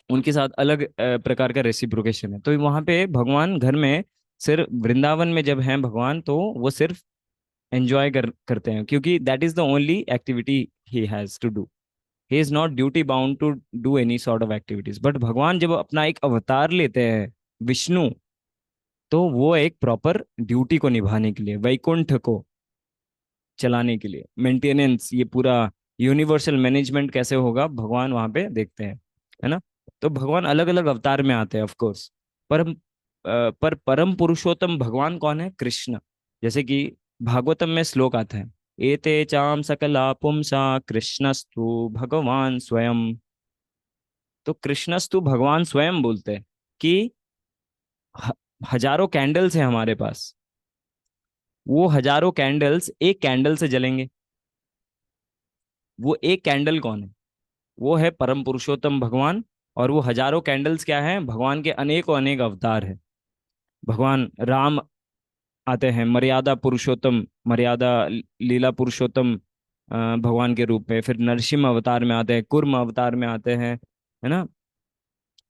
उनके साथ अलग प्रकार का रेसिप्रोकेशन है। तो वहां पे भगवान घर में, सिर्फ वृंदावन में जब हैं भगवान, तो वो सिर्फ एंजॉय करते हैं, क्योंकि that is the only activity he has to do. He is not duty bound to do any sort of activities. But भगवान जब अपना एक अवतार लेते हैं विष्णु, तो वो एक प्रॉपर ड्यूटी को निभाने के लिए, वैकुंठ को चलाने के लिए, मेंटेनेंस, ये पूरा यूनिवर्सल मैनेजमेंट कैसे होगा, भगवान वहां पे देखते हैं, है ना। तो भगवान अलग अलग अवतार में आते हैं ऑफ कोर्स। परम पर परम पुरुषोत्तम भगवान कौन है, कृष्ण। जैसे कि भागवतम में श्लोक आता है, एते चाम सकला पुंसा कृष्णस्तु भगवान स्वयं। तो कृष्णस्तु भगवान स्वयं बोलते हैं कि ह- हजारों कैंडल्स हैं हमारे पास, वो हजारों कैंडल्स एक कैंडल से जलेंगे, वो एक कैंडल कौन है? वो है परम पुरुषोत्तम भगवान। और वो हजारों कैंडल्स क्या है? भगवान के अनेकों अनेक अवतार है। भगवान राम आते हैं मर्यादा पुरुषोत्तम, मर्यादा लीला पुरुषोत्तम भगवान के रूप में। फिर नरसिम्हा अवतार में आते हैं, कुर्म अवतार में आते हैं, है ना।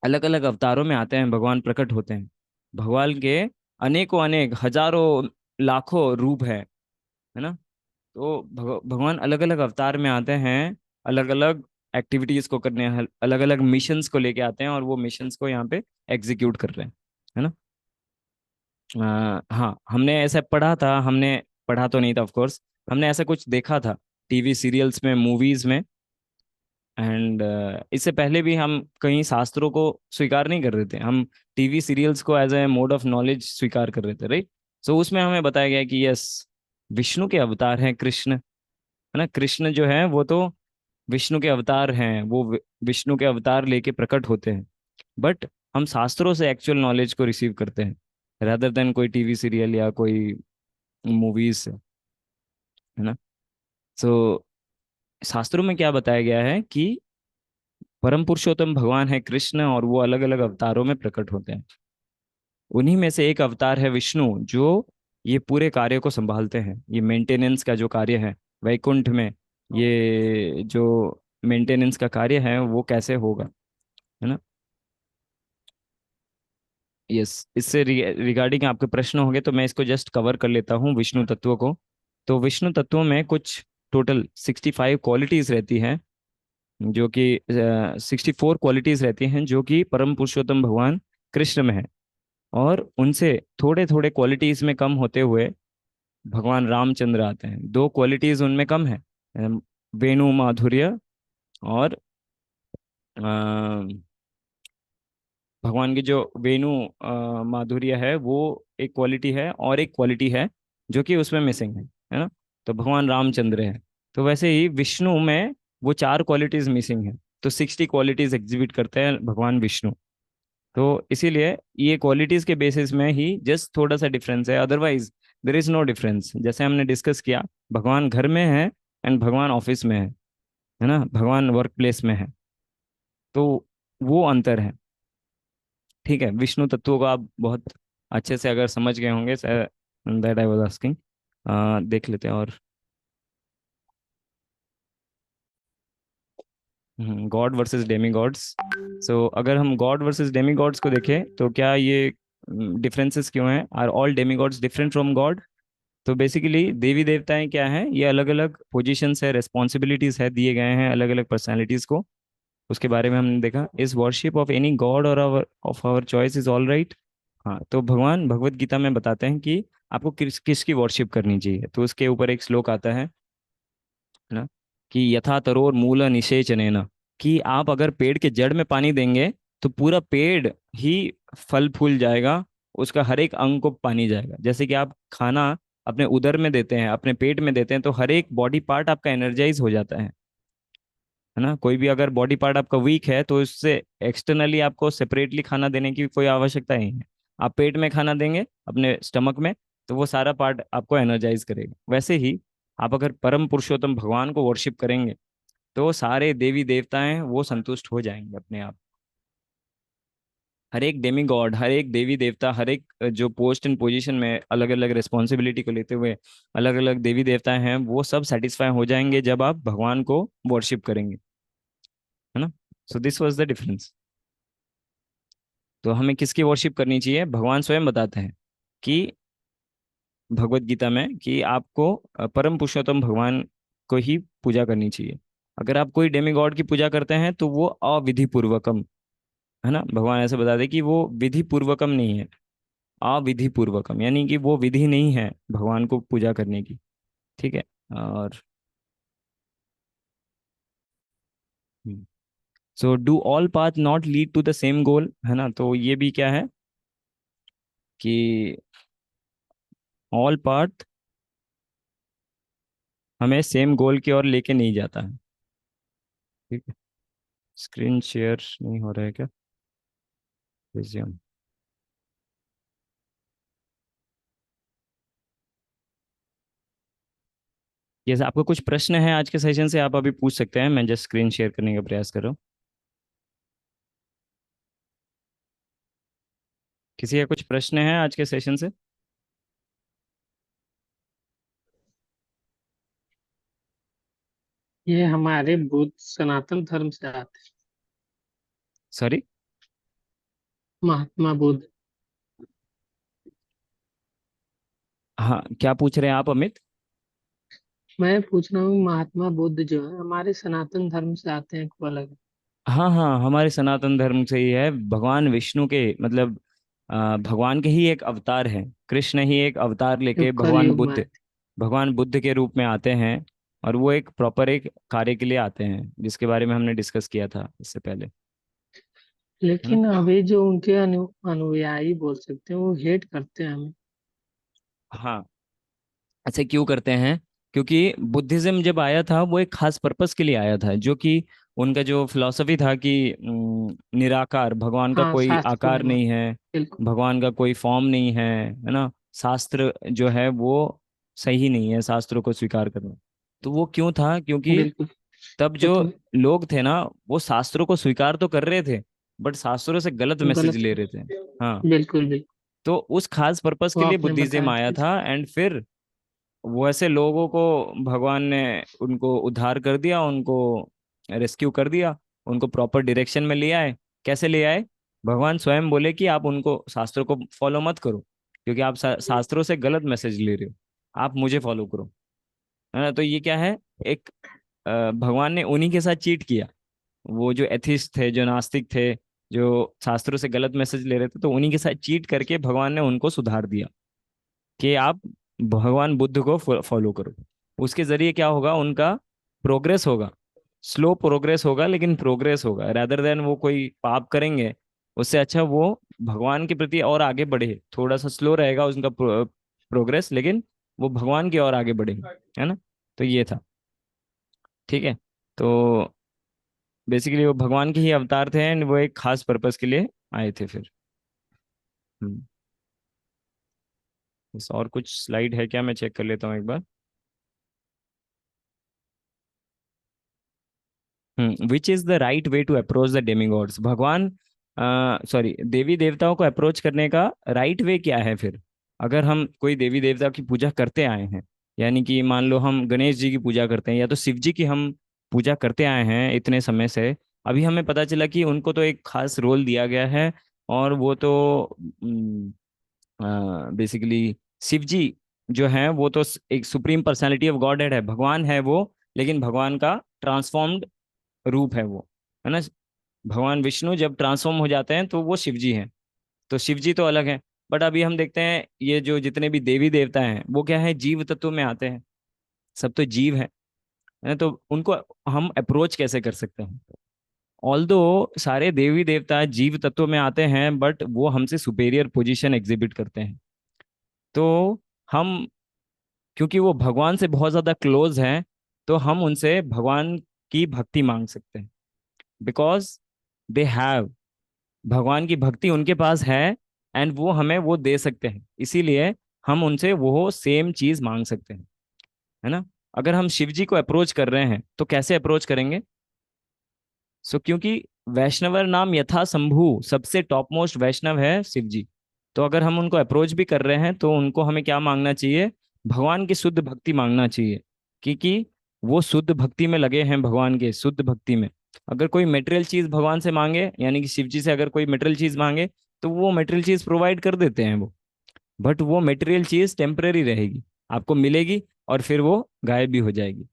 अलग अलग अवतारों में आते हैं, भगवान प्रकट होते हैं। भगवान के अनेकों अनेक हजारों लाखों रूप है ना। तो भगवान अलग अलग अवतार में आते हैं, अलग अलग एक्टिविटीज को करने, अलग अलग मिशंस को लेके आते हैं, और वो मिशंस को यहाँ पे एग्जीक्यूट कर रहे हैं, है ना। हाँ, हमने ऐसा पढ़ा था, हमने पढ़ा तो नहीं था ऑफ कोर्स, हमने ऐसा कुछ देखा था टीवी सीरियल्स में, मूवीज में। एंड इससे पहले भी हम कहीं शास्त्रों को स्वीकार नहीं कर रहे थे, हम टीवी सीरियल्स को as a mode of knowledge स्वीकार कर रहे थे, राइट। सो उसमें हमें बताया गया कि यस, विष्णु के अवतार हैं कृष्ण, है ना। कृष्ण जो है वो तो विष्णु के अवतार हैं, वो विष्णु के अवतार लेके प्रकट होते हैं। बट हम शास्त्रों से एक्चुअल नॉलेज को रिसीव करते हैं, rather देन कोई टीवी सीरियल या कोई मूवीज से, है ना। सो शास्त्रों में क्या बताया गया है कि परम पुरुषोत्तम भगवान है कृष्ण, और वो अलग अलग अवतारों में प्रकट होते हैं। उन्हीं में से एक अवतार है विष्णु, जो ये पूरे कार्य को संभालते हैं। ये मेंटेनेंस का जो कार्य है वैकुंठ में, ये जो मेंटेनेंस का कार्य है वो कैसे होगा, है ना। यस, इससे रिगार्डिंग आपके प्रश्न होंगे तो मैं इसको जस्ट कवर कर लेता हूँ विष्णु तत्व को। तो विष्णु तत्व में कुछ टोटल 65 क्वालिटीज रहती हैं, जो कि 64 क्वालिटीज रहती हैं जो कि परम पुरुषोत्तम भगवान कृष्ण में है। और उनसे थोड़े थोड़े क्वालिटीज में कम होते हुए भगवान रामचंद्र आते हैं। दो क्वालिटीज उनमें कम है, वेणु माधुर्य, और भगवान की जो वेणु माधुर्य है वो एक क्वालिटी है, और एक क्वालिटी है जो कि उसमें मिसिंग है ना। तो भगवान रामचंद्र है। तो वैसे ही विष्णु में वो चार क्वालिटीज मिसिंग है, तो 60 क्वालिटीज एग्जिबिट करते हैं भगवान विष्णु। तो इसीलिए ये क्वालिटीज के बेसिस में ही जस्ट थोड़ा सा डिफरेंस है, otherwise there is no difference. जैसे हमने डिस्कस किया, भगवान घर में है एंड भगवान ऑफिस में है ना, भगवान वर्क प्लेस में है। तो वो अंतर है। ठीक है, विष्णु तत्वों को आप बहुत अच्छे से अगर समझ गए होंगे, दैट आई वाज आस्किंग। देख लेते हैं। और गॉड वर्सेस डेमी गॉड्स। सो अगर हम गॉड वर्सेस डेमी गॉड्स को देखें तो क्या ये डिफरेंसेस क्यों हैं? Are all demigods different from god? तो बेसिकली देवी देवताएं क्या हैं, ये अलग अलग पोजीशंस है, रेस्पॉन्सिबिलिटीज है, दिए गए हैं अलग अलग पर्सनालिटीज को। उसके बारे में हमने देखा। Is worship of any god और of our choice is all right? हाँ, तो भगवान भगवत गीता में बताते हैं कि आपको किसकी वर्शिप करनी चाहिए। तो उसके ऊपर एक श्लोक आता है ना, कि यथा तरोर मूल निषेचनेन, कि आप अगर पेड़ के जड़ में पानी देंगे तो पूरा पेड़ ही फल फूल जाएगा, उसका हर एक अंग को पानी जाएगा। जैसे कि आप खाना अपने उदर में देते हैं, अपने पेट में देते हैं, तो हर एक बॉडी पार्ट आपका एनर्जाइज हो जाता है ना। कोई भी अगर बॉडी पार्ट आपका वीक है तो उससे एक्सटर्नली आपको सेपरेटली खाना देने की कोई आवश्यकता नहीं है। आप पेट में खाना देंगे अपने स्टमक में, तो वो सारा पार्ट आपको एनर्जाइज करेगा। वैसे ही आप अगर परम पुरुषोत्तम भगवान को वर्शिप करेंगे तो सारे देवी देवताएं वो संतुष्ट हो जाएंगे अपने आप। हर एक डेमी गॉड, हर एक देवी देवता, हर एक जो पोस्ट एंड पोजीशन में अलग अलग रिस्पॉन्सिबिलिटी को लेते हुए अलग अलग देवी देवता हैं, वो सब सेटिस्फाई हो जाएंगे जब आप भगवान को वर्शिप करेंगे, है ना। So this was the difference. तो हमें किसकी वर्शिप करनी चाहिए? भगवान स्वयं बताते हैं कि भगवत गीता में कि आपको परम पुरुषोत्तम भगवान को ही पूजा करनी चाहिए। अगर आप कोई डेमी गॉड की पूजा करते हैं तो वो अविधि पूर्वकम, है ना। भगवान ऐसे बताते कि वो विधि पूर्वकम नहीं है, अविधि पूर्वकम, यानी कि वो विधि नहीं है भगवान को पूजा करने की। ठीक है। और so do all path not lead to the same goal, है ना। तो ये भी क्या है कि ऑल पाथ हमें सेम गोल की ओर लेके नहीं जाता है। ठीक है। स्क्रीन शेयर नहीं हो रहा है क्या? रिज्यूम। जैसे आपको कुछ प्रश्न है आज के सेशन से, आप अभी पूछ सकते हैं, मैं जस्ट स्क्रीन शेयर करने का प्रयास कर रहा हूँ। किसी का कुछ प्रश्न है आज के सेशन से? ये हमारे बुद्ध सनातन धर्म से आते सॉरी? हैं, महात्मा बुद्ध। हाँ, क्या पूछ रहे हैं आप अमित? मैं पूछ रहा हूँ महात्मा बुद्ध जो है हमारे सनातन धर्म से आते हैं, को अलग है? हाँ हाँ, हमारे सनातन धर्म से ही है। भगवान विष्णु के मतलब भगवान के ही एक अवतार है। कृष्ण ही एक अवतार जो लेके कल भगवान युग में आए बुद्ध, थे। भगवान बुद्ध के रूप में आते हैं। और वो एक प्रॉपर एक कार्य के लिए आते हैं, जिसके बारे में हमने डिस्कस किया था इससे पहले, है ना? लेकिन अभी जो उनके अनुयायी बोल सकते हैं, वो हेट करते हैं हमें। हाँ, ऐसे क्यों करते हैं? क्योंकि बुद्धिज्म जब आया था वो एक खास पर्पस के लिए आया था, जो कि उनका जो फिलॉसफी था कि निराकार, भगवान का हाँ, कोई शास्त्र को आकार नहीं नहीं मानते। है, बिल्कुल। भगवान का कोई फॉर्म नहीं है ना? शास्त्र जो है वो सही नहीं है, शास्त्रों को स्वीकार करना। तो वो क्यों था? क्योंकि बिल्कुल। तब वो जो तो लोग थे ना, वो शास्त्रों को स्वीकार तो कर रहे थे, बट शास्त्रों से गलत मैसेज गलत। ले रहे थे। हाँ, बिल्कुल बिल्कुल। तो उस खास पर्पस वो के लिए आपने बुद्धिज्म बताया था आया पीछे। था। एंड फिर वैसे लोगों को भगवान ने उनको उद्धार कर दिया, उनको रेस्क्यू कर दिया, उनको प्रॉपर डायरेक्शन में ले आए। कैसे ले आए? भगवान स्वयं बोले कि आप उनको शास्त्रों को फॉलो मत करो, क्योंकि आप शास्त्रों से गलत मैसेज ले रहे हो, आप मुझे फॉलो करो, है ना? तो ये क्या है? एक भगवान ने उन्हीं के साथ चीट किया। वो जो एथिस्ट थे, जो नास्तिक थे, जो शास्त्रों से गलत मैसेज ले रहे थे, तो उन्हीं के साथ चीट करके भगवान ने उनको सुधार दिया कि आप भगवान बुद्ध को फॉलो करो। उसके जरिए क्या होगा? उनका प्रोग्रेस होगा, स्लो प्रोग्रेस होगा, लेकिन प्रोग्रेस होगा। रादर देन वो कोई पाप करेंगे, उससे अच्छा वो भगवान के प्रति और आगे बढ़े। थोड़ा सा स्लो रहेगा उनका प्रोग्रेस, लेकिन वो भगवान की ओर आगे बढ़ेंगे, है ना? तो ये था। ठीक है। तो बेसिकली वो भगवान के ही अवतार थे, एंड वो एक खास पर्पस के लिए आए थे फिर। हम्म। बस और कुछ स्लाइड है क्या? मैं चेक कर लेता हूँ एक बार। Which is the right way to approach the demigods? भगवान, सॉरी, देवी देवताओं को अप्रोच करने का राइट वे क्या है फिर? अगर हम कोई देवी देवता की पूजा करते आए हैं, यानी कि मान लो हम गणेश जी की पूजा करते हैं, या तो शिव जी की हम पूजा करते आए हैं इतने समय से, अभी हमें पता चला कि उनको तो एक खास रोल दिया गया है, और वो तो बेसिकली शिव जी जो है वो तो एक सुप्रीम पर्सनालिटी ऑफ गॉड है, भगवान है वो, लेकिन भगवान का ट्रांसफॉर्म्ड रूप है वो, है ना? भगवान विष्णु जब ट्रांसफॉर्म हो जाते हैं तो वो शिव जी हैं, तो शिव जी तो अलग है। बट अभी हम देखते हैं ये जो जितने भी देवी देवता हैं वो क्या है? जीव तत्व में आते हैं, सब तो जीव है ना? तो उनको हम अप्रोच कैसे कर सकते हैं? ऑल्दो सारे देवी देवता जीव तत्व में आते हैं, बट वो हमसे सुपेरियर पोजीशन एग्जिबिट करते हैं। तो हम, क्योंकि वो भगवान से बहुत ज्यादा क्लोज हैं, तो हम उनसे भगवान की भक्ति मांग सकते हैं, बिकॉज दे हैव, भगवान की भक्ति उनके पास है, एंड वो हमें वो दे सकते हैं, इसीलिए हम उनसे वो सेम चीज मांग सकते हैं, है ना? अगर हम शिव जी को अप्रोच कर रहे हैं तो कैसे अप्रोच करेंगे? क्योंकि वैष्णवर नाम यथा शंभु, सबसे टॉप मोस्ट वैष्णव है शिव जी। तो अगर हम उनको अप्रोच भी कर रहे हैं तो उनको हमें क्या मांगना चाहिए? भगवान की शुद्ध भक्ति मांगना चाहिए, क्योंकि वो शुद्ध भक्ति में लगे हैं, भगवान के शुद्ध भक्ति में। अगर कोई मटेरियल चीज भगवान से मांगे, यानी कि शिव जी से अगर कोई मटेरियल चीज मांगे, तो वो मटेरियल चीज प्रोवाइड कर देते हैं वो, बट वो मटेरियल चीज टेम्परेरी रहेगी, आपको मिलेगी और फिर वो गायब भी हो जाएगी।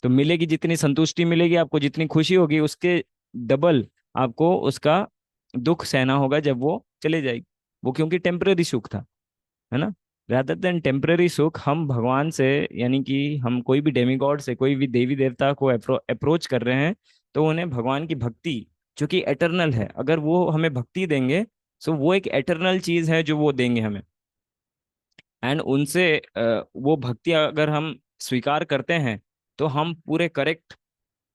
तो मिलेगी, जितनी संतुष्टि मिलेगी आपको, जितनी खुशी होगी, उसके डबल आपको उसका दुख सहना होगा जब वो चले जाएगी। वो क्योंकि टेम्पररी सुख था, है ना? रादर देन टेम्पररी सुख, हम भगवान से, यानी कि हम कोई भी डेमिगॉड से, कोई भी देवी देवता को अप्रोच कर रहे हैं, तो उन्हें भगवान की भक्ति, जो कि एटर्नल है, अगर वो हमें भक्ति देंगे, सो वो एक एटर्नल चीज है जो वो देंगे हमें। एंड उनसे वो भक्ति अगर हम स्वीकार करते हैं, तो हम पूरे करेक्ट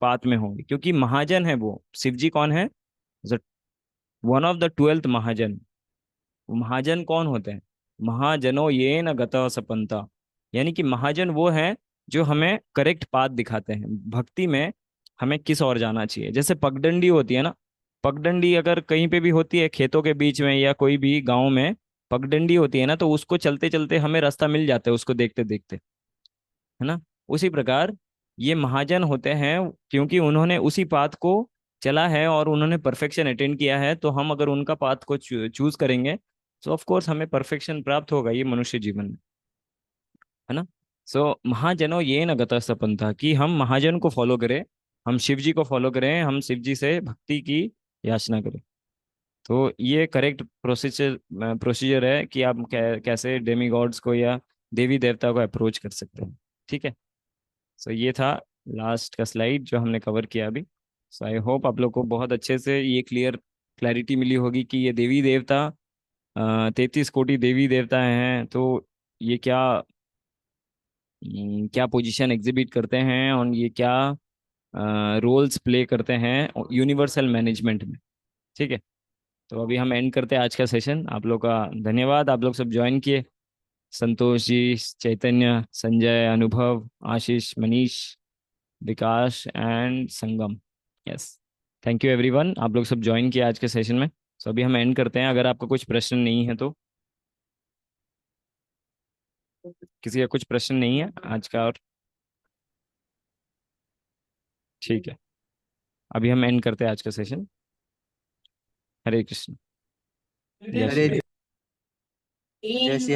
पाथ में होंगे, क्योंकि महाजन है वो शिव जी। कौन है? वन ऑफ द 12th महाजन। महाजन कौन होते हैं? महाजनो ये न गत सपंता, यानी कि महाजन वो है जो हमें करेक्ट पाथ दिखाते हैं भक्ति में, हमें किस ओर जाना चाहिए। जैसे पगडंडी होती है ना, पगडंडी अगर कहीं पे भी होती है, खेतों के बीच में या कोई भी गांव में पगडंडी होती है ना, तो उसको चलते चलते हमें रास्ता मिल जाता है उसको देखते देखते, है ना। उसी प्रकार ये महाजन होते हैं, क्योंकि उन्होंने उसी पाथ को चला है और उन्होंने परफेक्शन अटेंड किया है, तो हम अगर उनका पाथ को चूज करेंगे तो ऑफ कोर्स हमें परफेक्शन प्राप्त होगा ये मनुष्य जीवन में, है ना। सो महाजनो ये न गतः सपंथा, कि हम महाजन को फॉलो करें, हम शिव जी को फॉलो करें, हम शिव जी से भक्ति की याचना करें। तो ये करेक्ट प्रोसीजर प्रोसीजर है कि आप कैसे डेमी गॉड्स को या देवी देवता को अप्रोच कर सकते हैं। ठीक है। सो ये था लास्ट का स्लाइड जो हमने कवर किया अभी। सो आई होप आप लोग को बहुत अच्छे से ये क्लैरिटी मिली होगी कि ये देवी देवता 33 कोटि देवी देवता हैं, तो ये क्या क्या पोजीशन एग्जिबिट करते हैं और ये क्या रोल्स प्ले करते हैं यूनिवर्सल मैनेजमेंट में। ठीक है। तो अभी हम एंड करते हैं आज का सेशन। आप लोग का धन्यवाद, आप लोग सब ज्वाइन किए। Santosh ji, Chaitanya, Sanjay, Anubhav, Ashish, Manish, Vikas and Sangam. Yes, thank you everyone, आप लोग सब ज्वाइन किए आज के सेशन में। सो अभी हम एंड करते हैं। अगर आपका कुछ प्रश्न नहीं है तो, किसी का कुछ प्रश्न नहीं है आज का, और ठीक है, अभी हम एंड करते हैं आज का सेशन। हरे कृष्ण, जय हरे श्री। जय श्री